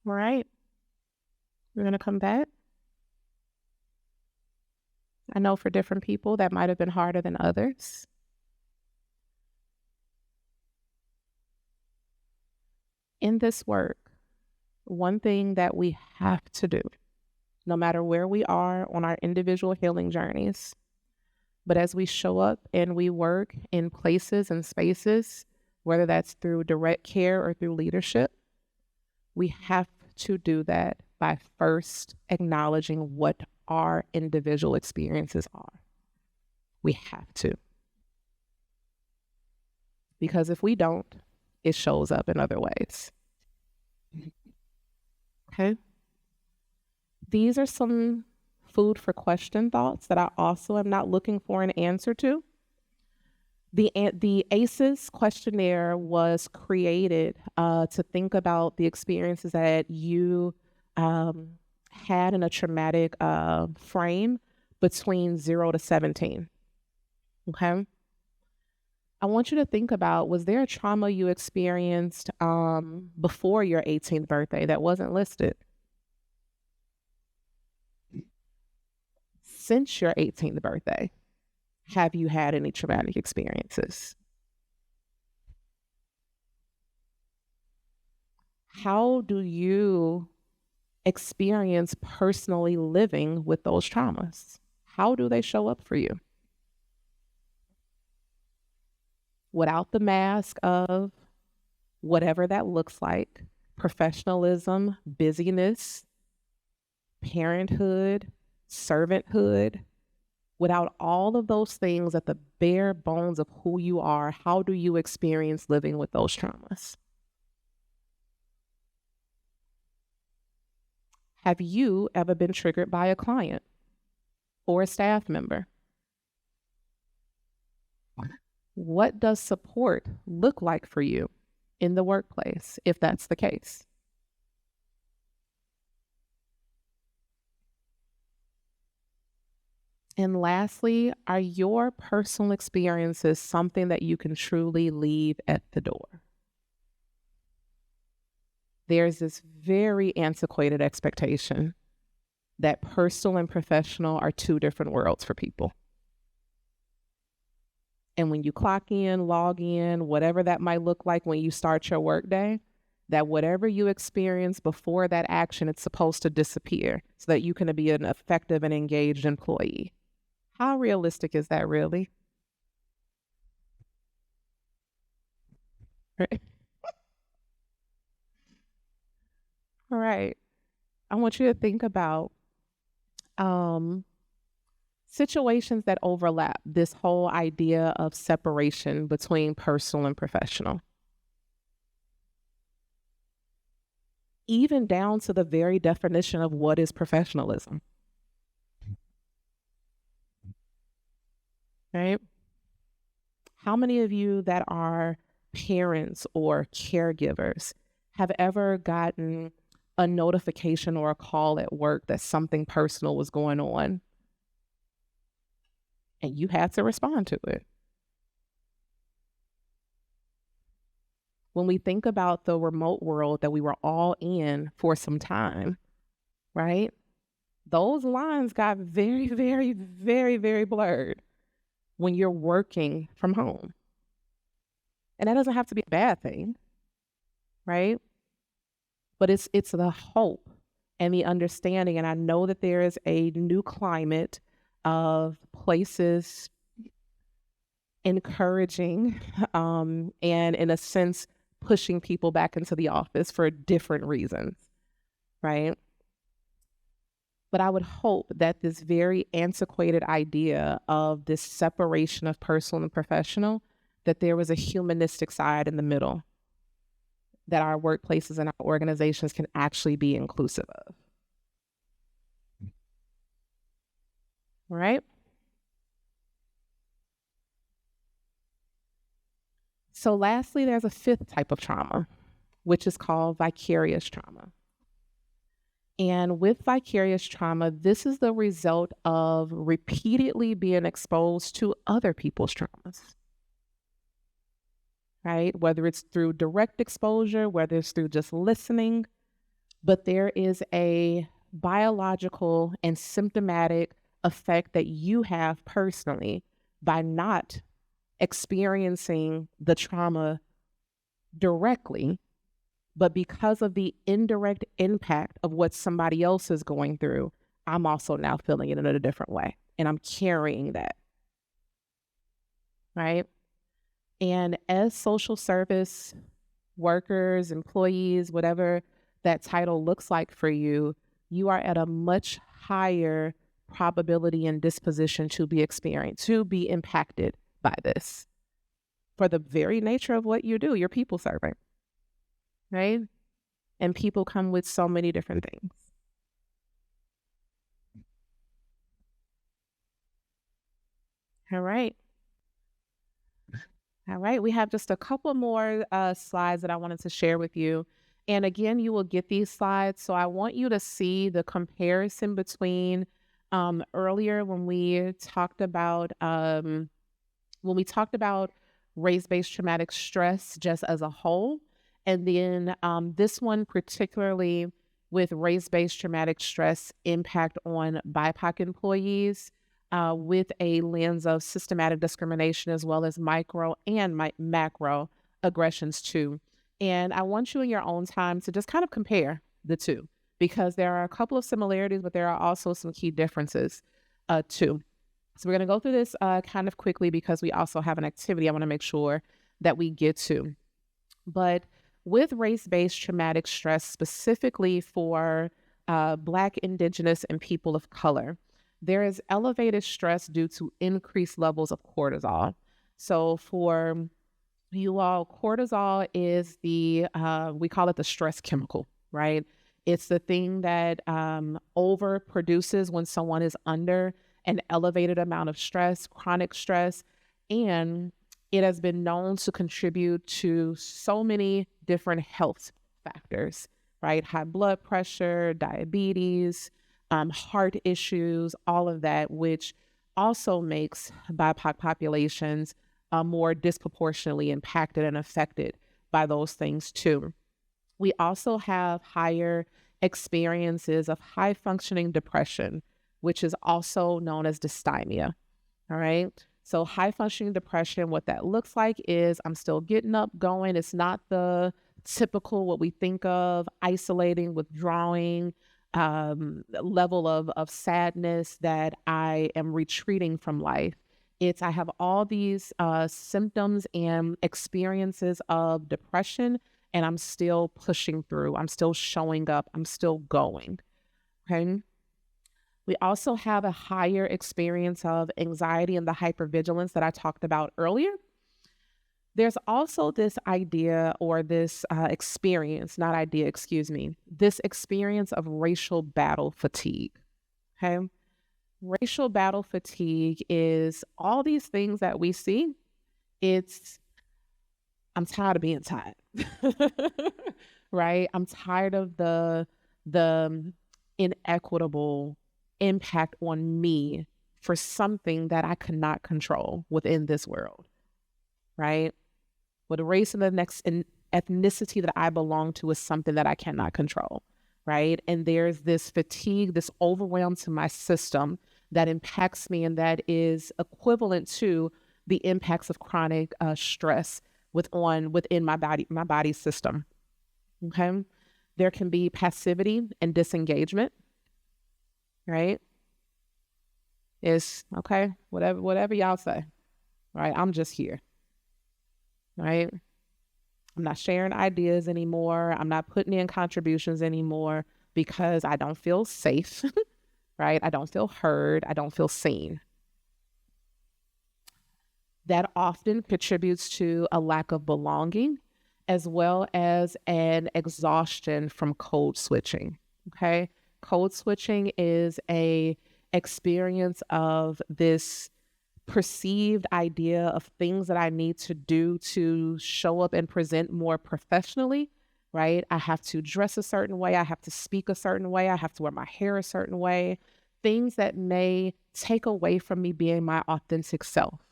All right. We're going to come back. I know for different people that might have been harder than others. In this work, one thing that we have to do, no matter where we are on our individual healing journeys, but as we show up and we work in places and spaces, whether that's through direct care or through leadership, we have to do that by first acknowledging what our individual experiences are. We have to. Because if we don't, it shows up in other ways. Okay? These are some food for question thoughts that I also am not looking for an answer to. The ACEs questionnaire was created to think about the experiences that you had in a traumatic frame between 0 to 17. Okay? I want you to think about, was there a trauma you experienced before your 18th birthday that wasn't listed? Since your 18th birthday, have you had any traumatic experiences? How do you experience personally living with those traumas? How do they show up for you? Without the mask of whatever that looks like, professionalism, busyness, parenthood, servanthood, without all of those things at the bare bones of who you are, how do you experience living with those traumas? Have you ever been triggered by a client or a staff member? What does support look like for you in the workplace, if that's the case? And lastly, are your personal experiences something that you can truly leave at the door? There's this very antiquated expectation that personal and professional are two different worlds for people. And when you clock in, log in, whatever that might look like when you start your workday, that whatever you experience before that action, it's supposed to disappear so that you can be an effective and engaged employee. How realistic is that really? Right. All right. I want you to think about situations that overlap this whole idea of separation between personal and professional. Even down to the very definition of what is professionalism. Right? How many of you that are parents or caregivers have ever gotten a notification or a call at work that something personal was going on and you had to respond to it? When we think about the remote world that we were all in for some time, right? Those lines got very, very, very, very blurred when you're working from home. And that doesn't have to be a bad thing, right? But it's the hope and the understanding. And I know that there is a new climate of places encouraging and in a sense pushing people back into the office for different reasons, right? But I would hope that this very antiquated idea of this separation of personal and professional, that there was a humanistic side in the middle that our workplaces and our organizations can actually be inclusive of. All right? So lastly, there's a fifth type of trauma, which is called vicarious trauma. And with vicarious trauma, this is the result of repeatedly being exposed to other people's traumas, right? Whether it's through direct exposure, whether it's through just listening, but there is a biological and symptomatic effect that you have personally by not experiencing the trauma directly, but because of the indirect impact of what somebody else is going through, I'm also now feeling it in a different way. And I'm carrying that. Right? And as social service workers, employees, whatever that title looks like for you, you are at a much higher probability and disposition to be impacted by this for the very nature of what you do. You're people serving, right? And people come with so many different things. All right. All right, we have just a couple more slides that I wanted to share with you. And again, you will get these slides. So I want you to see the comparison between earlier when we talked about race-based traumatic stress just as a whole. And then this one particularly with race-based traumatic stress impact on BIPOC employees. With a lens of systematic discrimination as well as micro and macro aggressions too. And I want you in your own time to just kind of compare the two, because there are a couple of similarities, but there are also some key differences too. So we're going to go through this kind of quickly because we also have an activity I want to make sure that we get to. But with race-based traumatic stress, specifically for Black, Indigenous, and people of color, there is elevated stress due to increased levels of cortisol. So for you all, cortisol is we call it the stress chemical, right? It's the thing that overproduces when someone is under an elevated amount of stress, chronic stress, and it has been known to contribute to so many different health factors, right? High blood pressure, diabetes, heart issues, all of that, which also makes BIPOC populations more disproportionately impacted and affected by those things too. We also have higher experiences of high functioning depression, which is also known as dysthymia. All right. So high functioning depression, what that looks like is I'm still getting up, going. It's not the typical, what we think of, isolating, withdrawing, level of sadness that I am retreating from life. I have all these symptoms and experiences of depression, and I'm still pushing through. I'm still showing up. I'm still going. Okay. We also have a higher experience of anxiety and the hypervigilance that I talked about earlier. There's also this idea or this experience, not idea, excuse me, this experience of racial battle fatigue. Okay. Racial battle fatigue is all these things that we see. I'm tired of being tired, right? I'm tired of the inequitable impact on me for something that I could not control within this world, right? But the race and the next ethnicity that I belong to is something that I cannot control, right? And there's this fatigue, this overwhelm to my system that impacts me, and that is equivalent to the impacts of chronic stress within my body system. Okay, there can be passivity and disengagement, right? It's okay, whatever y'all say, right? I'm just here. Right? I'm not sharing ideas anymore. I'm not putting in contributions anymore because I don't feel safe, right? I don't feel heard. I don't feel seen. That often contributes to a lack of belonging as well as an exhaustion from code switching, okay? Code switching is a experience of this perceived idea of things that I need to do to show up and present more professionally, right? I have to dress a certain way. I have to speak a certain way. I have to wear my hair a certain way. Things that may take away from me being my authentic self,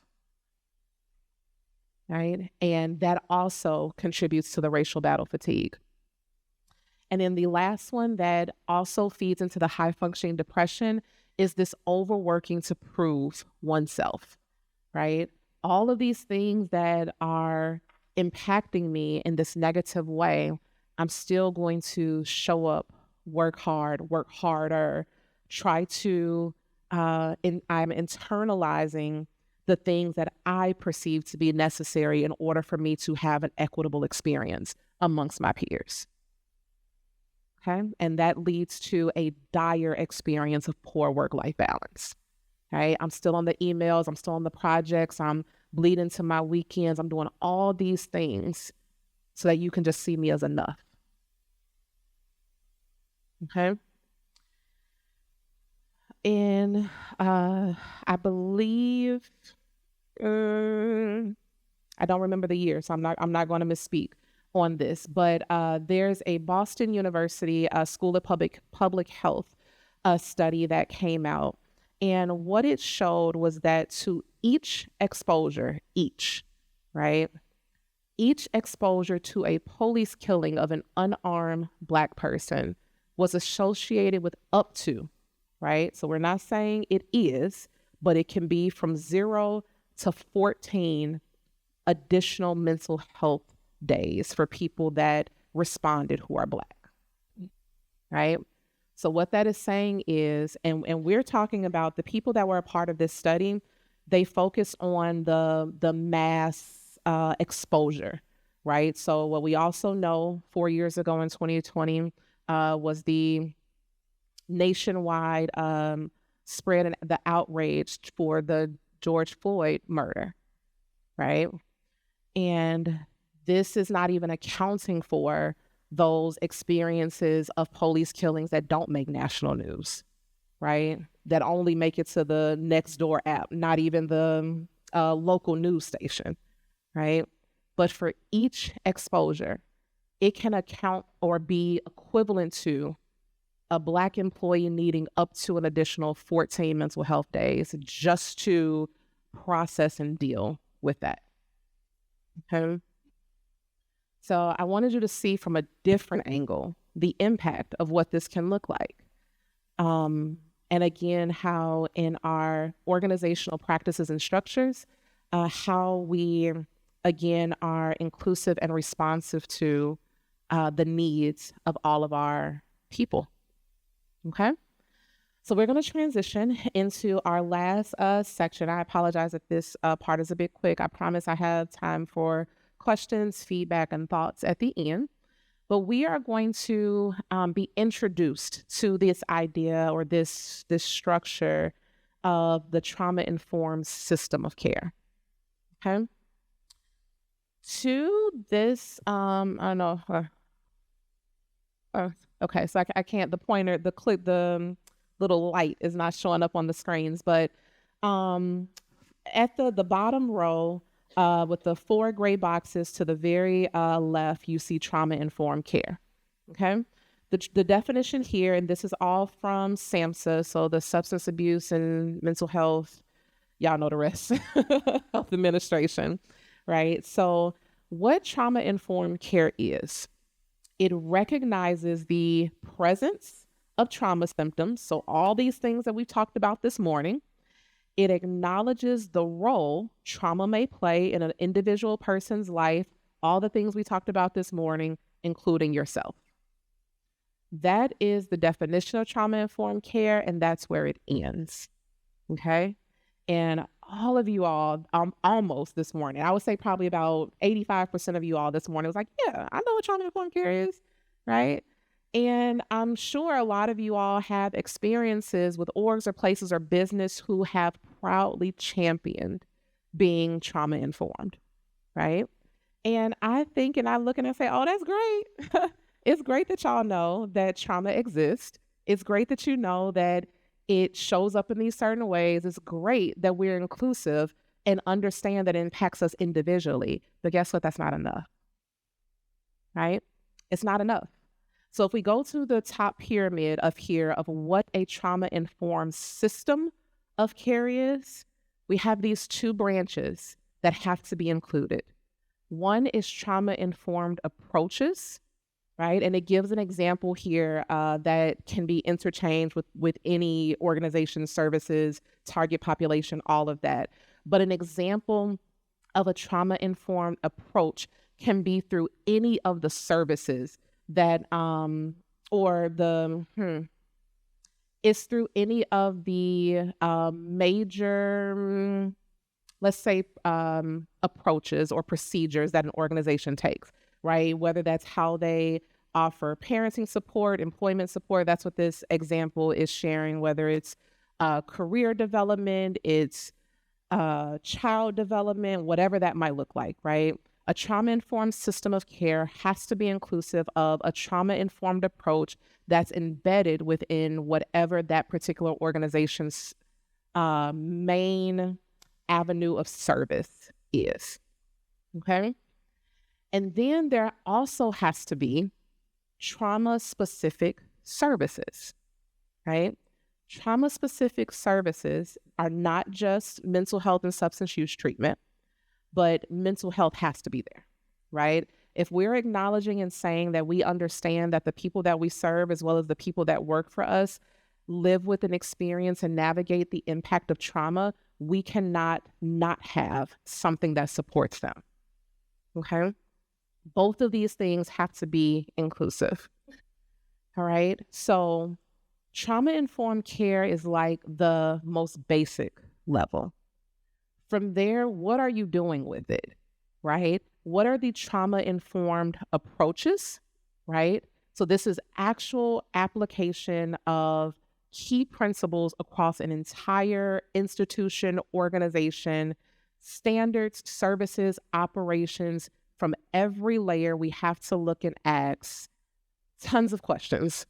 right? And that also contributes to the racial battle fatigue. And then the last one that also feeds into the high functioning depression is this overworking to prove oneself, right? All of these things that are impacting me in this negative way, I'm still going to show up, work hard, work harder, try to, I'm internalizing the things that I perceive to be necessary in order for me to have an equitable experience amongst my peers. Okay. And that leads to a dire experience of poor work-life balance. Right. I'm still on the emails. I'm still on the projects. I'm bleeding to my weekends. I'm doing all these things so that you can just see me as enough. Okay. And I believe, I don't remember the year, so I'm not going to misspeak on this, but there's a Boston University School of Public Health study that came out. And what it showed was that to each exposure, right? Each exposure to a police killing of an unarmed Black person was associated with up to, right? So we're not saying it is, but it can be from 0 to 14 additional mental health days for people that responded who are Black, right? So what that is saying is, and we're talking about the people that were a part of this study, they focus on the mass exposure, right? So what we also know 4 years ago in 2020 was the nationwide spread and the outrage for the George Floyd murder, right? And this is not even accounting for those experiences of police killings that don't make national news, right? That only make it to the Nextdoor app, not even the local news station, right? But for each exposure, it can account or be equivalent to a Black employee needing up to an additional 14 mental health days just to process and deal with that. Okay. So I wanted you to see from a different angle the impact of what this can look like. And again, how in our organizational practices and structures, how we, again, are inclusive and responsive to the needs of all of our people. Okay. So we're going to transition into our last section. I apologize if this part is a bit quick. I promise I have time for questions, feedback, and thoughts at the end. But we are going to be introduced to this idea or this structure of the trauma-informed system of care. Okay. To this, I don't know. Okay, so I can't. The pointer, the little light is not showing up on the screens, but at the bottom row, with the 4 gray boxes to the very left, you see trauma-informed care. Okay, the definition here, and this is all from SAMHSA, so the Substance Abuse and Mental Health, y'all know the rest, Health Administration, right? So what trauma-informed care is, it recognizes the presence of trauma symptoms, so all these things that we talked about this morning. It acknowledges the role trauma may play in an individual person's life, all the things we talked about this morning, including yourself. That is the definition of trauma-informed care, and that's where it ends, okay? And all of you all, almost this morning, I would say probably about 85% of you all this morning was like, yeah, I know what trauma-informed care is, right? And I'm sure a lot of you all have experiences with orgs or places or business who have proudly championed being trauma-informed, right? And I think, and I look and I say, oh, that's great. It's great that y'all know that trauma exists. It's great that you know that it shows up in these certain ways. It's great that we're inclusive and understand that it impacts us individually. But guess what? That's not enough, right? It's not enough. So if we go to the top pyramid of here of what a trauma-informed system of care is, we have these 2 branches that have to be included. One is trauma-informed approaches, right? And it gives an example here that can be interchanged with any organization, services, target population, all of that. But an example of a trauma-informed approach can be through any of the services that, it's through any of the major, let's say, approaches or procedures that an organization takes, right? Whether that's how they offer parenting support, employment support, that's what this example is sharing, whether it's career development, it's child development, whatever that might look like, right? A trauma-informed system of care has to be inclusive of a trauma-informed approach that's embedded within whatever that particular organization's main avenue of service is, okay? And then there also has to be trauma-specific services, right? Trauma-specific services are not just mental health and substance use treatment, but mental health has to be there, right? If we're acknowledging and saying that we understand that the people that we serve, as well as the people that work for us, live with an experience and navigate the impact of trauma, we cannot not have something that supports them, okay? Both of these things have to be inclusive, all right? So trauma-informed care is like the most basic level. From there, what are you doing with it, right? What are the trauma-informed approaches, right? So this is actual application of key principles across an entire institution, organization, standards, services, operations. From every layer, we have to look and ask tons of questions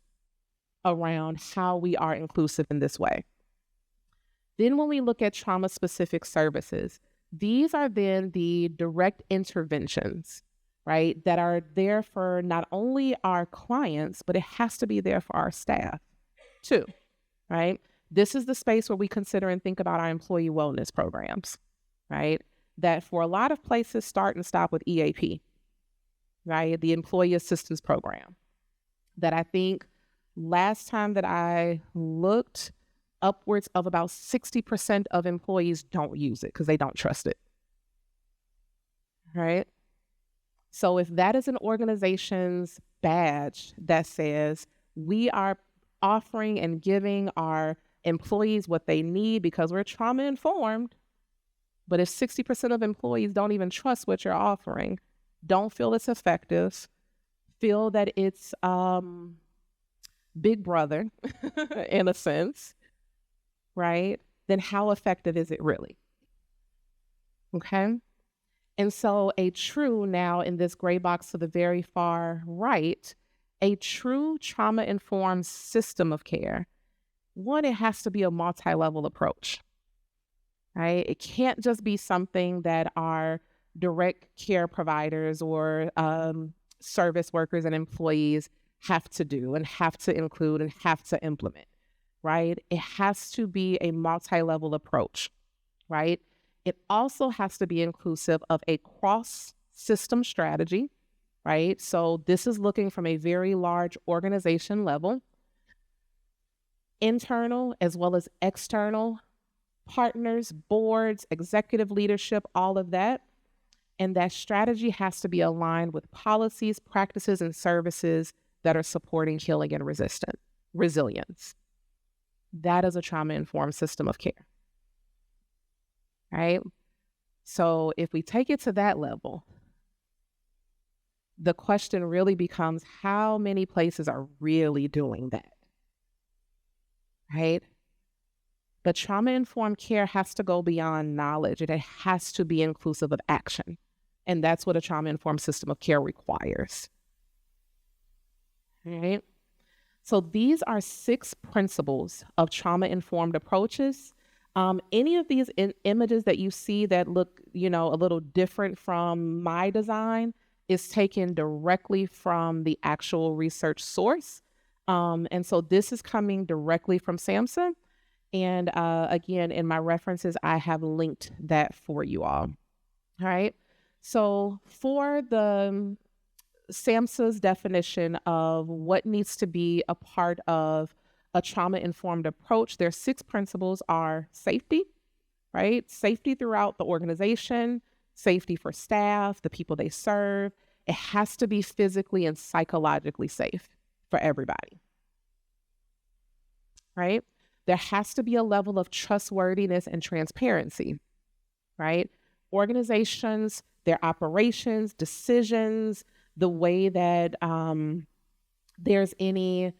around how we are inclusive in this way. Then when we look at trauma-specific services, these are then the direct interventions, right, that are there for not only our clients, but it has to be there for our staff too, right? This is the space where we consider and think about our employee wellness programs, right? That for a lot of places start and stop with EAP, right? The Employee Assistance Program. That I think last time that I looked, upwards of about 60% of employees don't use it because they don't trust it, right? So if that is an organization's badge that says we are offering and giving our employees what they need because we're trauma informed, but if 60% of employees don't even trust what you're offering, don't feel it's effective, feel that it's Big Brother in a sense, right? Then how effective is it really? Okay. And so a true, now in this gray box to the very far right, a true trauma-informed system of care, one, it has to be a multi-level approach, right? It can't just be something that our direct care providers or service workers and employees have to do and have to include and have to implement, right? It has to be a multi-level approach, right? It also has to be inclusive of a cross-system strategy, right? So this is looking from a very large organization level, internal as well as external partners, boards, executive leadership, all of that. And that strategy has to be aligned with policies, practices, and services that are supporting healing and resilience. That is a trauma-informed system of care, right? So if we take it to that level, the question really becomes how many places are really doing that, right? But trauma-informed care has to go beyond knowledge and it has to be inclusive of action. And that's what a trauma-informed system of care requires, right? So these are 6 principles of trauma-informed approaches. Any of these images that you see that look, a little different from my design is taken directly from the actual research source. And so this is coming directly from SAMHSA. And again, in my references, I have linked that for you all. All right. So for the SAMHSA's definition of what needs to be a part of a trauma-informed approach. Their 6 principles are safety, right? Safety throughout the organization, safety for staff, the people they serve. It has to be physically and psychologically safe for everybody, right? There has to be a level of trustworthiness and transparency, right? Organizations, their operations, decisions, the way that there's any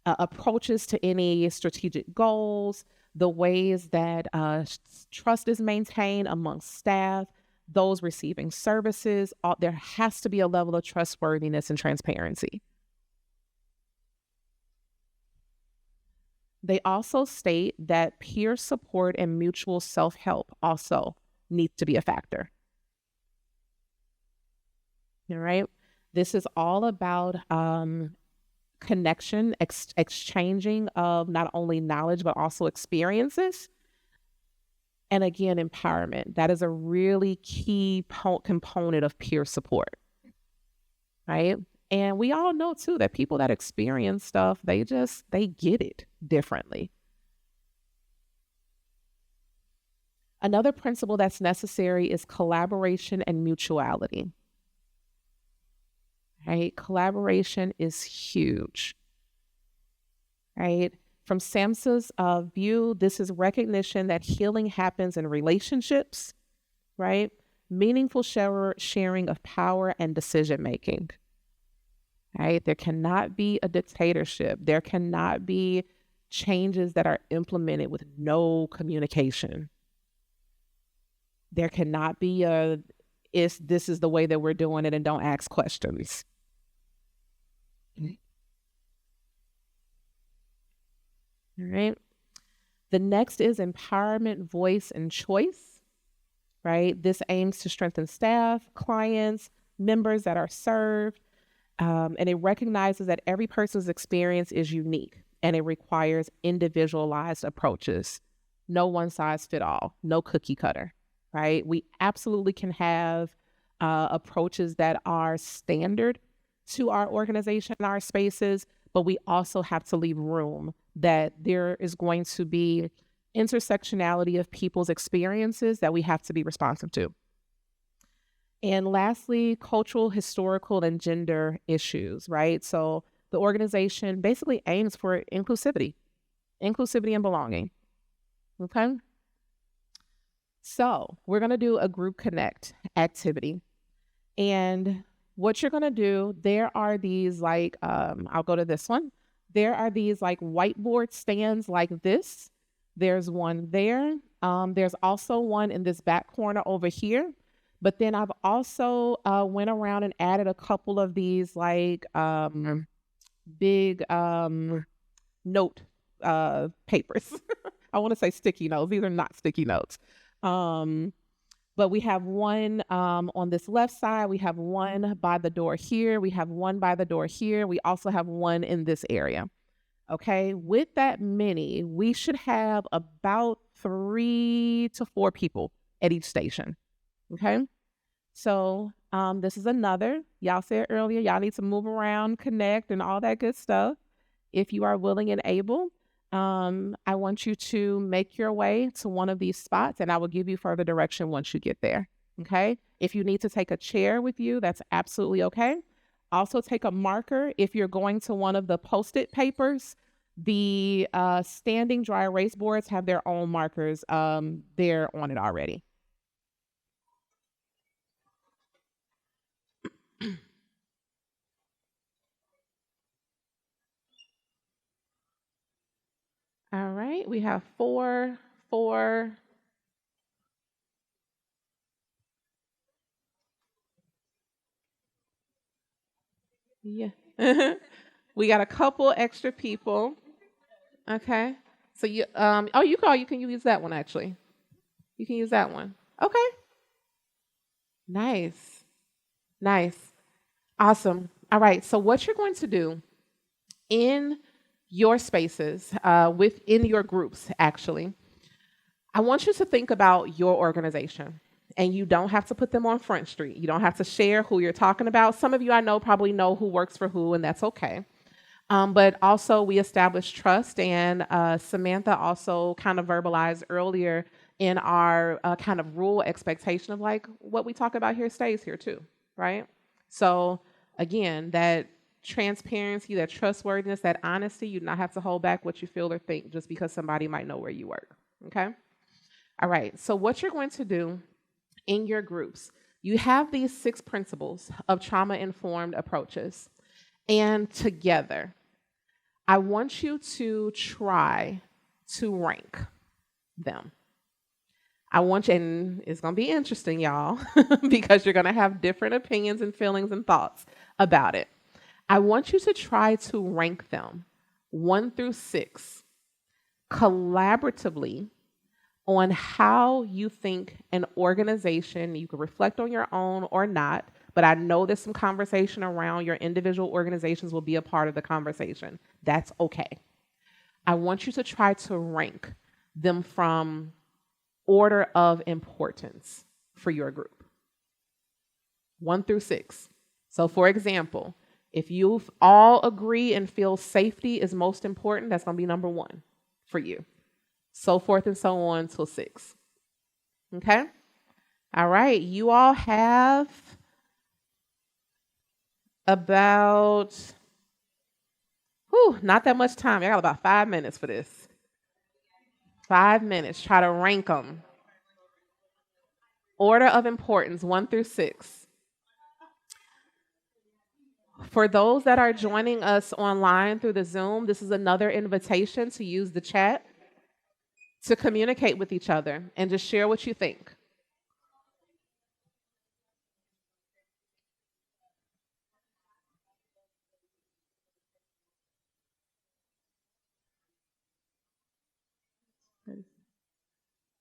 approaches to any strategic goals, the ways that trust is maintained amongst staff, those receiving services, there has to be a level of trustworthiness and transparency. They also state that peer support and mutual self-help also needs to be a factor. All right. This is all about connection, exchanging of not only knowledge, but also experiences. And again, empowerment. That is a really key component of peer support, right? And we all know too that people that experience stuff, they get it differently. Another principle that's necessary is collaboration and mutuality. Right? Collaboration is huge, right? From SAMHSA's view, this is recognition that healing happens in relationships, right? Meaningful sharing of power and decision-making, right? There cannot be a dictatorship. There cannot be changes that are implemented with no communication. There cannot be this is the way that we're doing it and don't ask questions. All right. The next is empowerment, voice, and choice, right? This aims to strengthen staff, clients, members that are served, and it recognizes that every person's experience is unique and it requires individualized approaches. No one size fit all, no cookie cutter, right? We absolutely can have approaches that are standard to our organization, our spaces, but we also have to leave room that there is going to be intersectionality of people's experiences that we have to be responsive to. And lastly, cultural, historical, and gender issues, right? So the organization basically aims for inclusivity and belonging, okay? So we're gonna do a group connect activity. And what you're gonna do, there are these I'll go to this one. There are these whiteboard stands like this. There's one there. There's also one in this back corner over here. But then I've also went around and added a couple of these big note papers. I want to say sticky notes. These are not sticky notes. But we have one on this left side. We have one by the door here. We have one by the door here. We also have one in this area. Okay, with that many, we should have about 3 to 4 people at each station. Okay, so this is another. Y'all said earlier, y'all need to move around, connect, and all that good stuff. If you are willing and able, I want you to make your way to one of these spots, and I will give you further direction once you get there. Okay, if you need to take a chair with you, that's absolutely okay. Also take a marker if you're going to one of the Post-it papers. The standing dry erase boards have their own markers. They're on it already. All right, we have 4. Yeah. We got a couple extra people. Okay. So you can use that one actually. You can use that one. Okay. Nice. Awesome. All right. So what you're going to do in your spaces, within your groups, actually, I want you to think about your organization And you don't have to put them on Front Street. You don't have to share who you're talking about. Some of you I know probably know who works for who, and that's okay. But also we established trust, and Samantha also kind of verbalized earlier in our kind of rule expectation of like what we talk about here stays here too, right? So again, that transparency, that trustworthiness, that honesty, you do not have to hold back what you feel or think just because somebody might know where you work, okay? All right, so what you're going to do in your groups, you have these 6 principles of trauma-informed approaches. And together, I want you to try to rank them. I want you, and it's going to be interesting, y'all, because you're going to have different opinions and feelings and thoughts about it. I want you to try to rank them 1 through 6 collaboratively on how you think an organization, you can reflect on your own or not, but I know there's some conversation around your individual organizations will be a part of the conversation. That's okay. I want you to try to rank them from order of importance for your group. 1 through 6. So for example, if you all agree and feel safety is most important, that's going to be number 1 for you. So forth and so on till 6. Okay? All right. You all have about, not that much time. I got about 5 minutes for this. 5 minutes. Try to rank them. Order of importance, 1 through 6. For those that are joining us online through the Zoom, this is another invitation to use the chat to communicate with each other and just share what you think.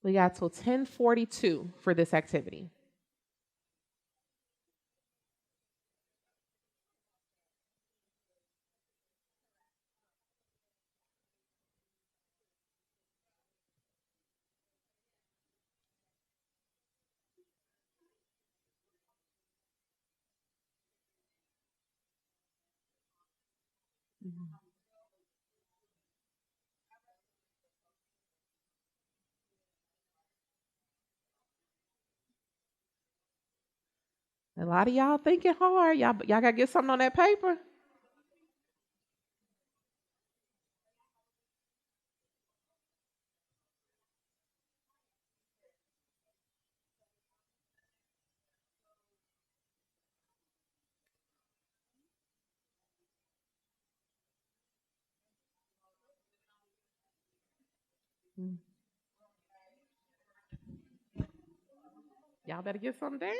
We got till 10:42 for this activity. A lot of y'all thinking hard. Y'all got to get something on that paper. Y'all better get something down.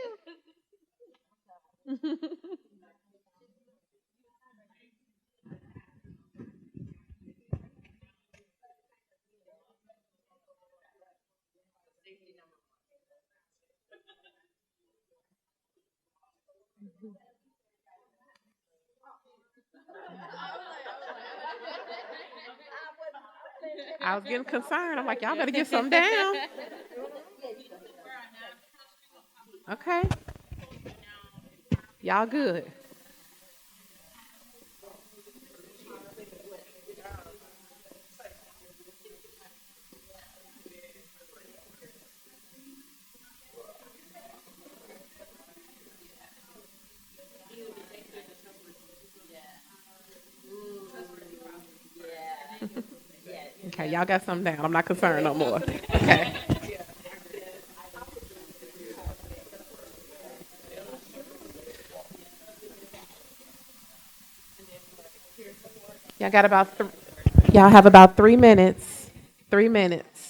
I was getting concerned. I'm like, y'all better get something down. Okay. Y'all good. Okay, y'all got something down. I'm not concerned no more. Okay. Y'all got about y'all have about 3 minutes. 3 minutes.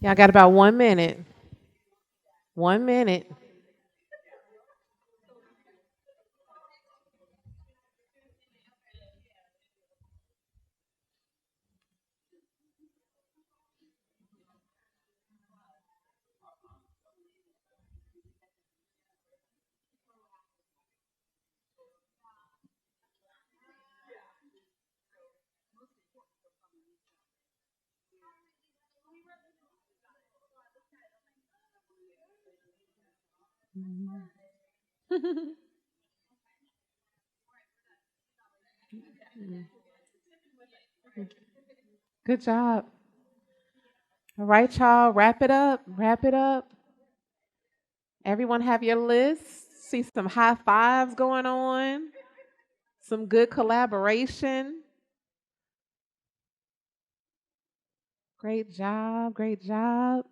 Y'all got about 1 minute. 1 minute. Good job. All right, y'all, wrap it up. Wrap it up. Everyone have your list. See some high fives going on. Some good collaboration. Great job. Great job.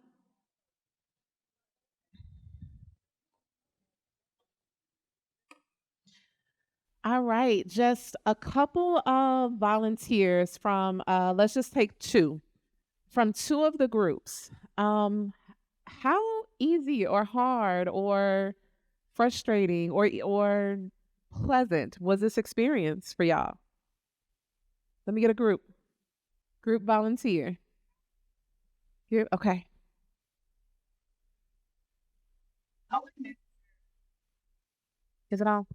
All right, just a couple of volunteers from, let's just take two, from two of the groups. How easy or hard or frustrating or pleasant was this experience for y'all? Let me get a group volunteer. Okay. Is it on?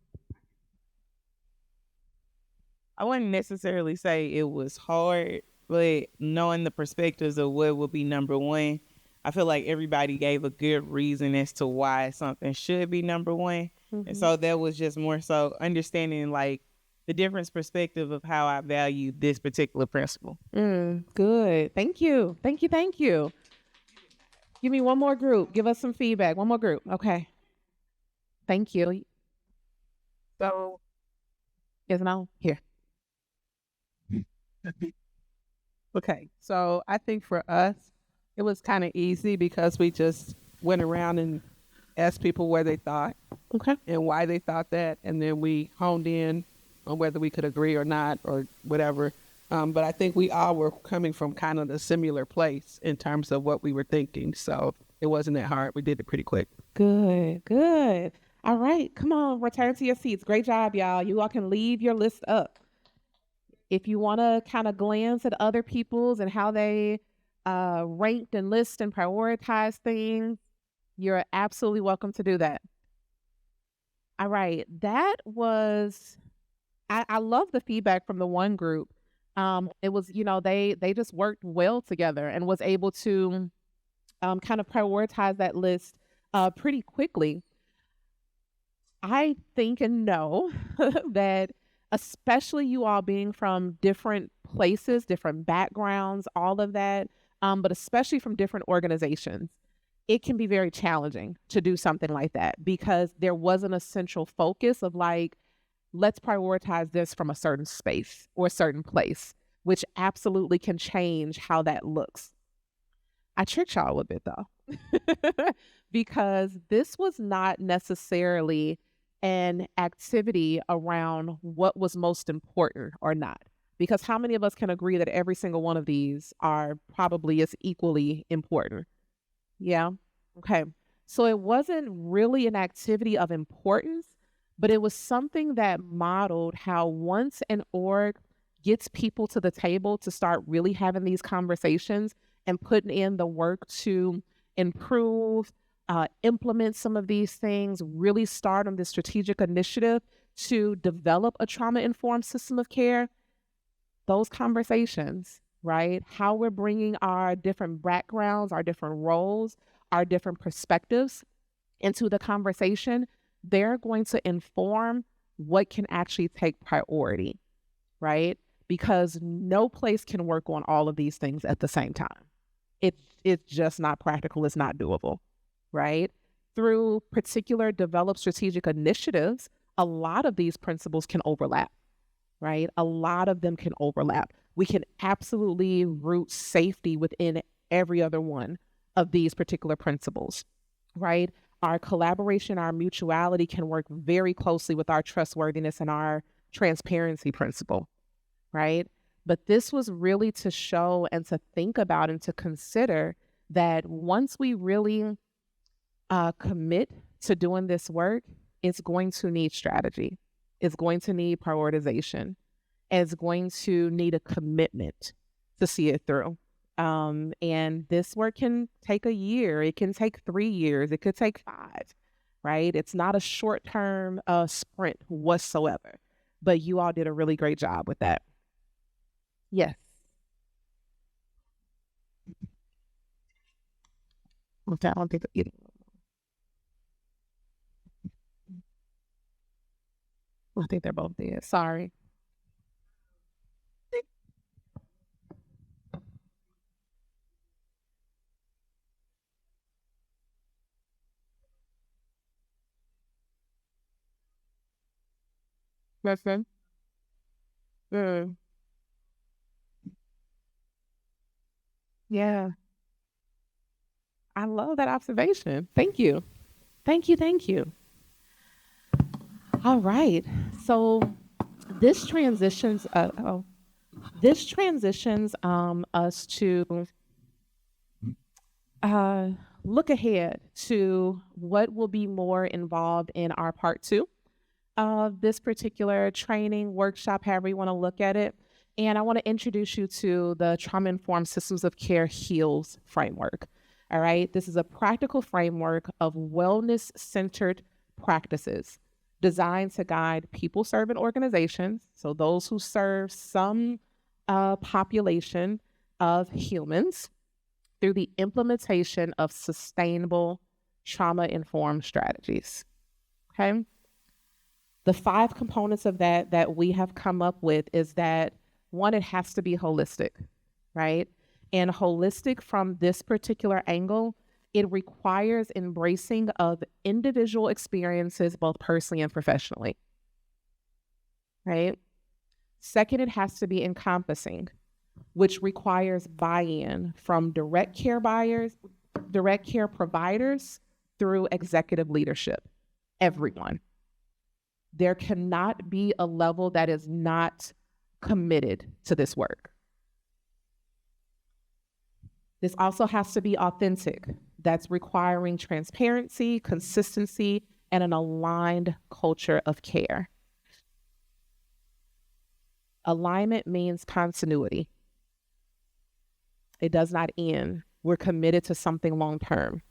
I wouldn't necessarily say it was hard, but knowing the perspectives of what would be number one, I feel like everybody gave a good reason as to why something should be number one. And so that was just more so understanding like the different perspective of how I value this particular principle. Good. Thank you. Thank you. Thank you. Give me one more group. Give us some feedback. One more group. Okay. Thank you. So, Yes, no. Here. Okay, so I think for us, it was kind of easy because we just went around and asked people where they thought Okay. and why they thought that, and then we honed in on whether we could agree or not or whatever. But I think we all were coming from kind of a similar place in terms of what we were thinking, so it wasn't that hard. We did it pretty quick. Good. Good. All right. Come on. Return to your seats. Great job, y'all. You all can leave your list up. If you want to kind of glance at other people's and how they ranked and list and prioritize things, you're absolutely welcome to do that. All right. That was, I love the feedback from the one group. It was, they just worked well together and was able to kind of prioritize that list pretty quickly. I think and know that especially you all being from different places, different backgrounds, all of that, but especially from different organizations, it can be very challenging to do something like that because there wasn't a central focus of like, let's prioritize this from a certain space or a certain place, which absolutely can change how that looks. I tricked y'all a bit though, because this was not necessarily an activity around what was most important or not. Because how many of us can agree that every single one of these are probably as equally important? Yeah. Okay. So it wasn't really an activity of importance, but it was something that modeled how once an org gets people to the table to start really having these conversations and putting in the work to improve, implement some of these things, really start on this strategic initiative to develop a trauma-informed system of care, those conversations, right? How we're bringing our different backgrounds, our different roles, our different perspectives into the conversation, they're going to inform what can actually take priority, right? Because no place can work on all of these things at the same time. It's just not practical. It's not doable, right? Through particular developed strategic initiatives, a lot of these principles can overlap, right? A lot of them can overlap. We can absolutely root safety within every other one of these particular principles, right? Our collaboration, our mutuality can work very closely with our trustworthiness and our transparency principle, right? But this was really to show and to think about and to consider that once we really commit to doing this work, it's going to need strategy. It's going to need prioritization. It's going to need a commitment to see it through. And this work can take a year. It can take 3 years. It could take 5, right? It's not a short-term sprint whatsoever. But you all did a really great job with that. Yes. Okay, I don't think either. I think they're both dead. Sorry. Listen. Yeah. I love that observation. Thank you. Thank you. Thank you. All right. So this transitions us to look ahead to what will be more involved in our part 2 of this particular training, workshop, however you want to look at it. And I want to introduce you to the Trauma-Informed Systems of Care HEALS framework. All right. This is a practical framework of wellness-centered practices designed to guide people-serving organizations, so those who serve some population of humans, through the implementation of sustainable trauma-informed strategies. Okay. The 5 components of that we have come up with is that, 1, it has to be holistic, right? And holistic from this particular angle, it requires embracing of individual experiences, both personally and professionally, right? 2nd, it has to be encompassing, which requires buy-in from direct care providers through executive leadership, everyone. There cannot be a level that is not committed to this work. This also has to be authentic. That's requiring transparency, consistency, and an aligned culture of care. Alignment means continuity. It does not end. We're committed to something long-term.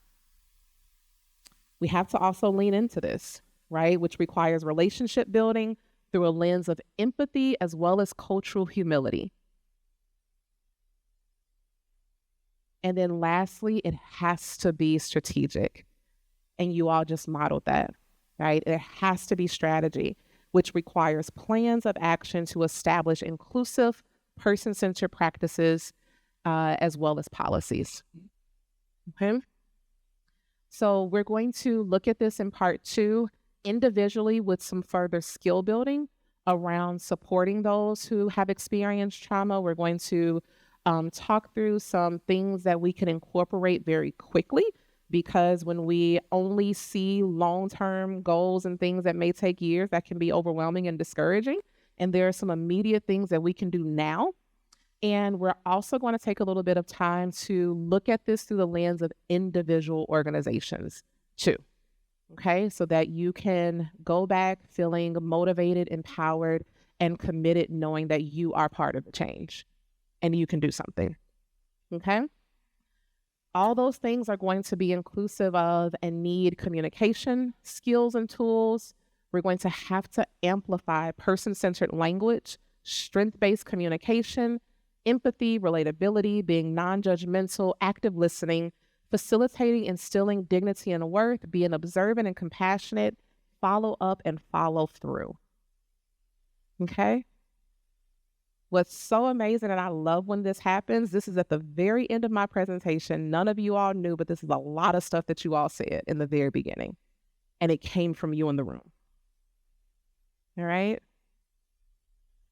We have to also lean into this, right? Which requires relationship building through a lens of empathy as well as cultural humility. And then lastly, it has to be strategic. And you all just modeled that, right? It has to be strategy, which requires plans of action to establish inclusive, person-centered practices, as well as policies. Okay? So we're going to look at this in part 2 individually with some further skill building around supporting those who have experienced trauma. We're going to talk through some things that we can incorporate very quickly, because when we only see long-term goals and things that may take years, that can be overwhelming and discouraging. And there are some immediate things that we can do now. And we're also going to take a little bit of time to look at this through the lens of individual organizations too. Okay, so that you can go back feeling motivated, empowered, and committed knowing that you are part of the change and you can do something. Okay? All those things are going to be inclusive of and need communication skills and tools. We're going to have to amplify person-centered language, strength-based communication, empathy, relatability, being non-judgmental, active listening, facilitating, instilling dignity and worth, being observant and compassionate, follow up and follow through. Okay? What's so amazing, and I love when this happens, this is at the very end of my presentation. None of you all knew, but this is a lot of stuff that you all said in the very beginning. And it came from you in the room. All right?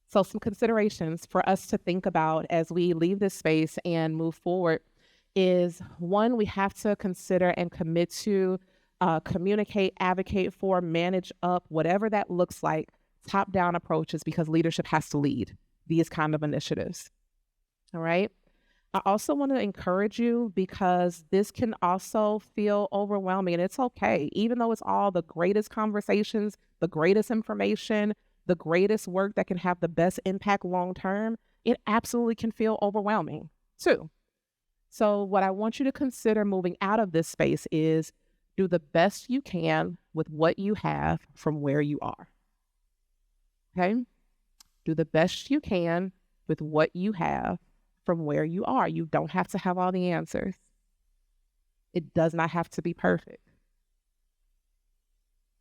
So some considerations for us to think about as we leave this space and move forward is, one, we have to consider and commit to communicate, advocate for, manage up, whatever that looks like, top-down approaches, because leadership has to lead these kind of initiatives. All right? I also want to encourage you, because this can also feel overwhelming, and it's okay. Even though it's all the greatest conversations, the greatest information, the greatest work that can have the best impact long-term, it absolutely can feel overwhelming too. So what I want you to consider moving out of this space is do the best you can with what you have from where you are. Okay? Do the best you can with what you have from where you are. You don't have to have all the answers. It does not have to be perfect.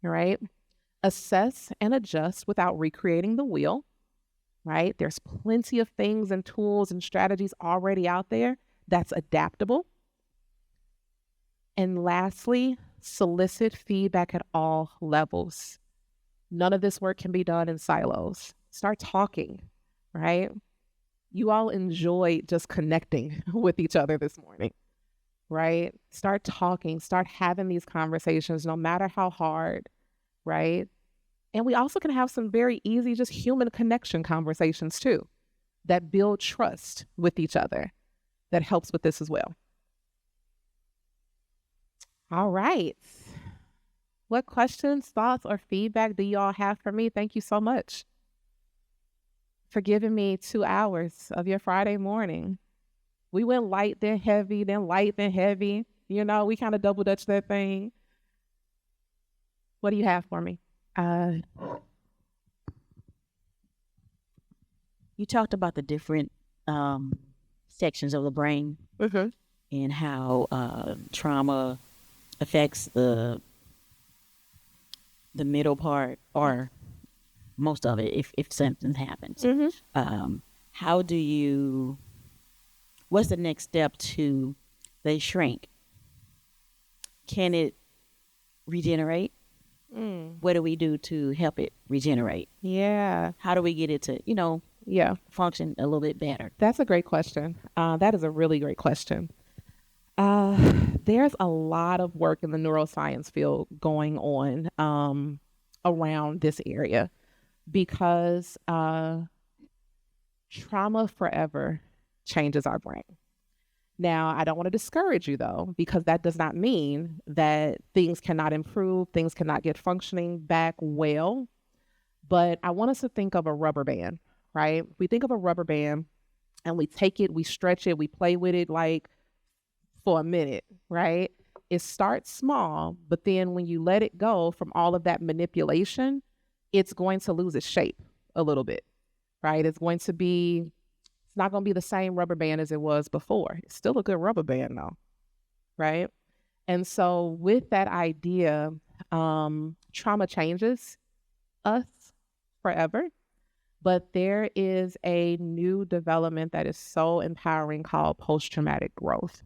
All right? Assess and adjust without recreating the wheel, right? There's plenty of things and tools and strategies already out there that's adaptable. And lastly, solicit feedback at all levels. None of this work can be done in silos. Start talking, right? You all enjoyed just connecting with each other this morning, right? Start talking, start having these conversations, no matter how hard, right? And we also can have some very easy, just human connection conversations too, that build trust with each other, that helps with this as well. All right. What questions, thoughts, or feedback do you all have for me? Thank you so much for giving me 2 hours of your Friday morning. We went light, then heavy, then light, then heavy. You know, we kind of double dutch that thing. What do you have for me? You talked about the different sections of the brain and how trauma affects the middle part, or most of it, if something happens. How do you, what's the next step to they shrink? Can it regenerate? What do we do to help it regenerate? Yeah. How do we get it to, function a little bit better? That's a great question. That is a really great question. There's a lot of work in the neuroscience field going on around this area, because trauma forever changes our brain. Now, I don't want to discourage you, though, because that does not mean that things cannot improve, things cannot get functioning back well. But I want us to think of a rubber band, right? We think of a rubber band and we take it, we stretch it, we play with it like for a minute, right? It starts small, but then when you let it go from all of that manipulation, it's going to lose its shape a little bit, right? It's not going to be the same rubber band as it was before. It's still a good rubber band though, right? And so with that idea, trauma changes us forever, but there is a new development that is so empowering called post-traumatic growth.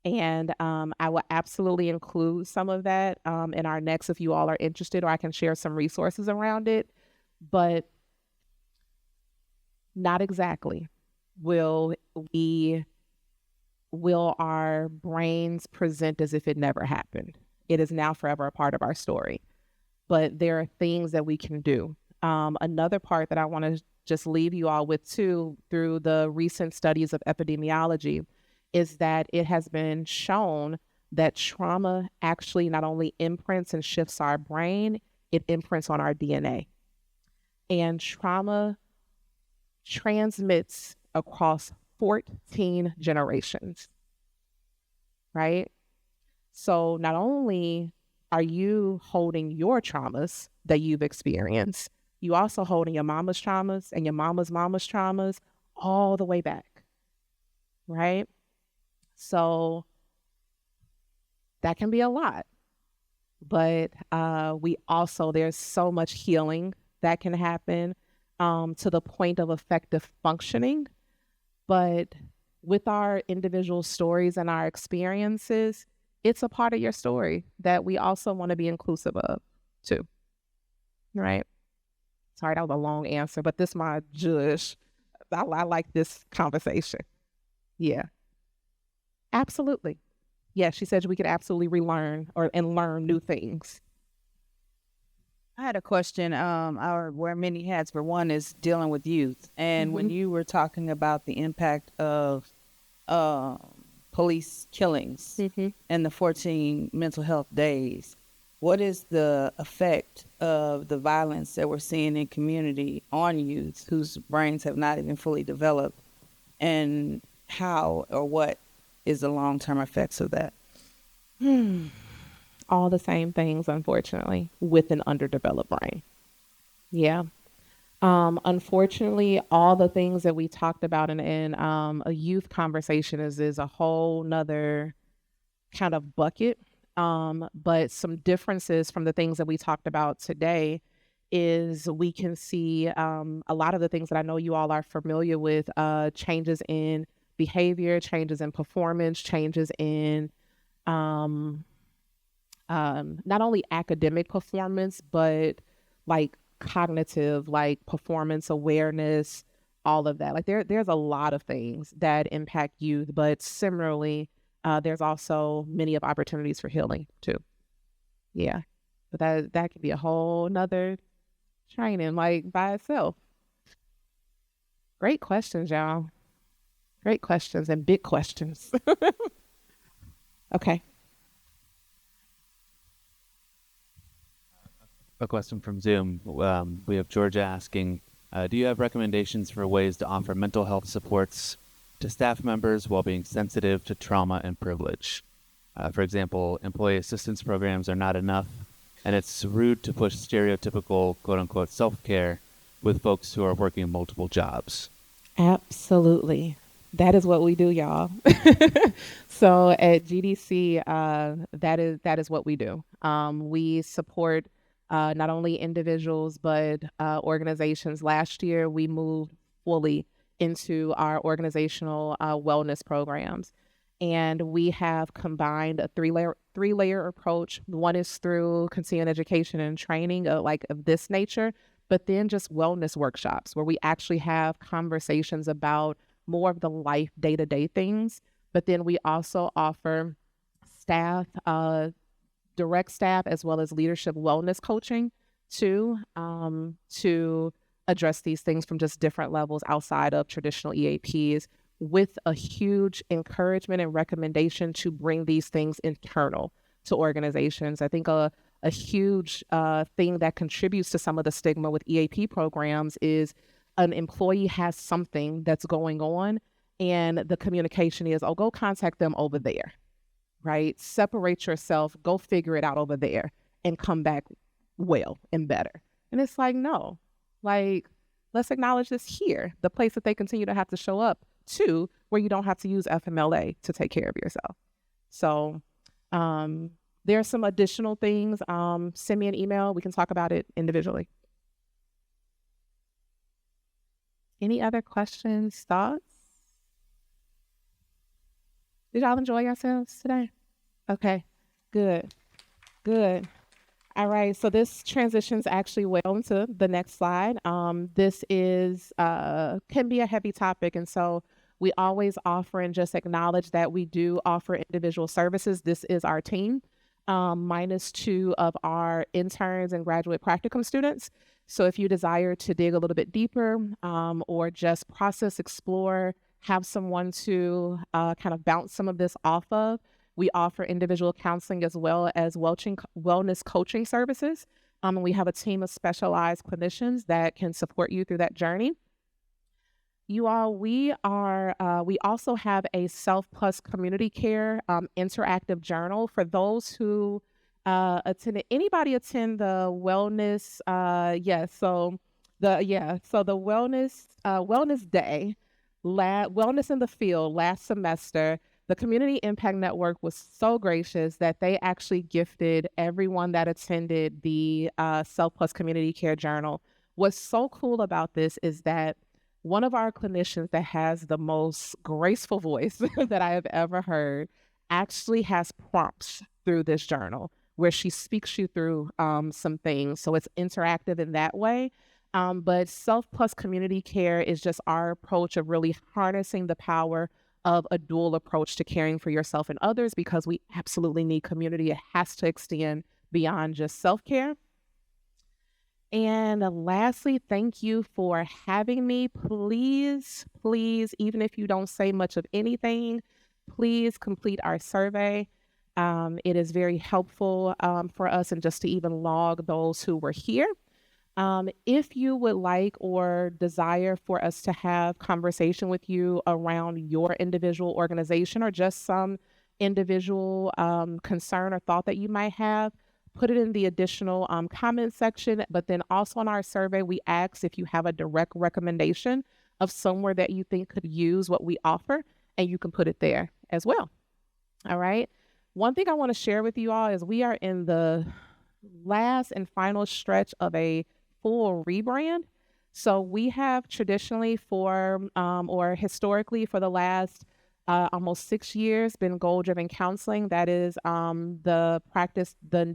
And I will absolutely include some of that in our next, if you all are interested, or I can share some resources around it, but not exactly will our brains present as if it never happened. It is now forever a part of our story, but there are things that we can do. Another part that I want to just leave you all with too, through the recent studies of epidemiology, is that it has been shown that trauma actually not only imprints and shifts our brain, it imprints on our DNA. and trauma transmits across 14 generations, right? So not only are you holding your traumas that you've experienced, you also holding your mama's traumas and your mama's traumas all the way back, right? So that can be a lot. But there's so much healing that can happen to the point of effective functioning. But with our individual stories and our experiences, it's a part of your story that we also want to be inclusive of too, right? Sorry, that was a long answer, but this is my judge. I like this conversation. Yeah, absolutely. Yeah, she said we could absolutely relearn and learn new things. I had a question. I wear many hats, but one is dealing with youth. And when you were talking about the impact of police killings and the 14 mental health days, what is the effect of the violence that we're seeing in community on youth whose brains have not even fully developed, and how or what is the long-term effects of that? All the same things, unfortunately, with an underdeveloped brain. Yeah. Unfortunately, all the things that we talked about in a youth conversation is a whole nother kind of bucket. But some differences from the things that we talked about today is we can see a lot of the things that I know you all are familiar with, changes in behavior, changes in performance, changes in not only academic performance, but like cognitive, like performance awareness, all of that. Like there's a lot of things that impact youth, but similarly, there's also many of opportunities for healing too. Yeah, but that could be a whole nother training like by itself. Great questions, y'all. Great questions and big questions. Okay. A question from Zoom. We have Georgia asking, do you have recommendations for ways to offer mental health supports to staff members while being sensitive to trauma and privilege? For example, employee assistance programs are not enough, and it's rude to push stereotypical quote-unquote self-care with folks who are working multiple jobs. Absolutely. That is what we do, y'all. So at GDC, that is what we do. We support not only individuals, but organizations. Last year, we moved fully into our organizational wellness programs. And we have combined a three-layer approach. One is through continuing education and training of this nature, but then just wellness workshops where we actually have conversations about more of the life day-to-day things. But then we also offer staff, direct staff, as well as leadership wellness coaching too, to address these things from just different levels outside of traditional EAPs, with a huge encouragement and recommendation to bring these things internal to organizations. I think a huge thing that contributes to some of the stigma with EAP programs is an employee has something that's going on and the communication is, oh, go contact them over there, right? Separate yourself, go figure it out over there and come back well and better. And it's like, no, let's acknowledge this here, the place that they continue to have to show up to, where you don't have to use FMLA to take care of yourself. So there are some additional things. Send me an email. We can talk about it individually. Any other questions, thoughts? Did y'all enjoy yourselves today? Okay, good. All right, so this transitions actually well into the next slide. This is can be a heavy topic, and so we always offer and just acknowledge that we do offer individual services. This is our team, minus 2 of our interns and graduate practicum students. So if you desire to dig a little bit deeper or just process, explore, have someone to kind of bounce some of this off of, we offer individual counseling as well as wellness coaching services. And we have a team of specialized clinicians that can support you through that journey. You all, we also have a Self Plus Community Care interactive journal for those who attended. Anybody attend the wellness? So the wellness day, wellness in the field last semester. The Community Impact Network was so gracious that they actually gifted everyone that attended the Self Plus Community Care Journal. What's so cool about this is that one of our clinicians that has the most graceful voice that I have ever heard actually has prompts through this journal where she speaks you through some things. So it's interactive in that way. But Self Plus Community Care is just our approach of really harnessing the power of a dual approach to caring for yourself and others, because we absolutely need community. It has to extend beyond just self-care. And lastly, thank you for having me. Please, even if you don't say much of anything, please complete our survey. It is very helpful for us, and just to even log those who were here. If you would like or desire for us to have conversation with you around your individual organization or just some individual concern or thought that you might have, put it in the additional comment section. But then also on our survey, we ask if you have a direct recommendation of somewhere that you think could use what we offer, and you can put it there as well. All right. One thing I want to share with you all is we are in the last and final stretch of a full rebrand. So we have traditionally or historically for the last almost 6 years been goal-driven counseling. That is the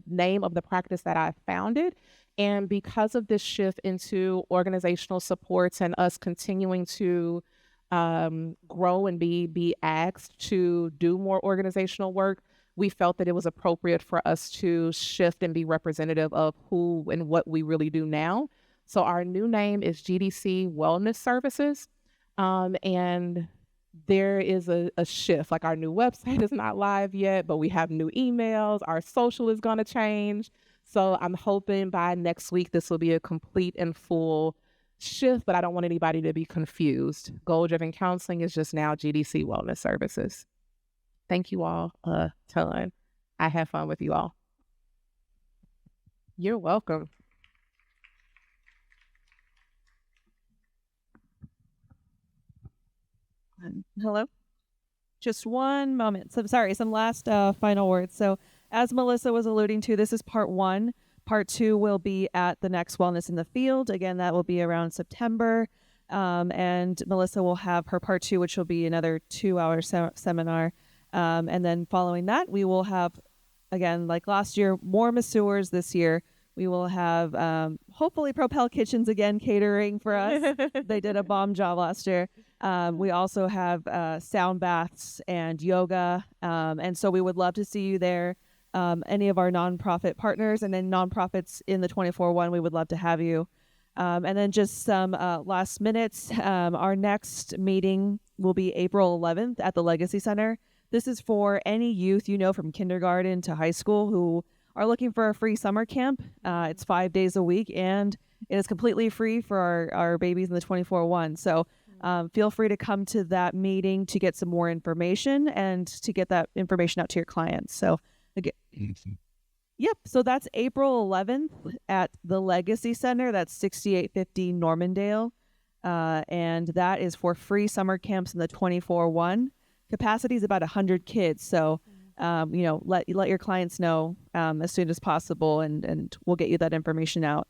name of the practice that I founded. And because of this shift into organizational supports and us continuing to grow and be asked to do more organizational work, we felt that it was appropriate for us to shift and be representative of who and what we really do now. So our new name is GDC Wellness Services. And there is a shift. Like, our new website is not live yet, but we have new emails. Our social is going to change. So I'm hoping by next week, this will be a complete and full shift, but I don't want anybody to be confused. Goal-driven counseling is just now GDC Wellness Services. Thank you all a ton. I have fun with you all. You're welcome. Hello? Just one moment. So, sorry, some last final words. So, as Melissa was alluding to, this is part 1. Part 2 will be at the next Wellness in the Field. Again, that will be around September. And Melissa will have her part 2, which will be another 2-hour seminar. And then following that, we will have, again, like last year, more masseurs this year. We will have hopefully Propel Kitchens again catering for us. They did a bomb job last year. We also have sound baths and yoga. And so we would love to see you there. Any of our nonprofit partners, and then nonprofits in the 24/1, we would love to have you. And then just some last minutes. Our next meeting will be April 11th at the Legacy Center. This is for any youth you know from kindergarten to high school who are looking for a free summer camp. It's 5 days a week, and it is completely free for our babies in the 24/1. So feel free to come to that meeting to get some more information and to get that information out to your clients. So again, yep. So that's April 11th at the Legacy Center. That's 6850 Normandale. And that is for free summer camps in the 24/1. Capacity is about 100 kids. So, let your clients know as soon as possible, and we'll get you that information out.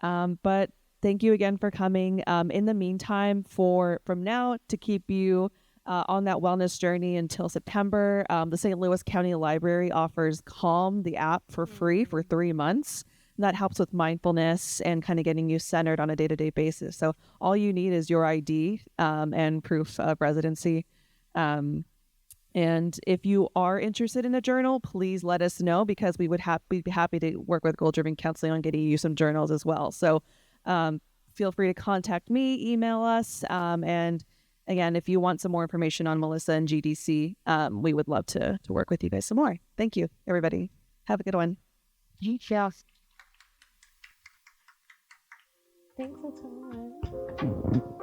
But thank you again for coming. In the meantime, from now to keep you on that wellness journey until September, the St. Louis County Library offers Calm, the app, for free for 3 months. And that helps with mindfulness and kind of getting you centered on a day-to-day basis. So all you need is your ID and proof of residency. And if you are interested in a journal, please let us know, because we'd be happy to work with Goal Driven Counseling on getting you some journals as well. So feel free to contact me, email us. And again, if you want some more information on Melissa and GDC, we would love to work with you guys some more. Thank you, everybody. Have a good one. Thanks a ton.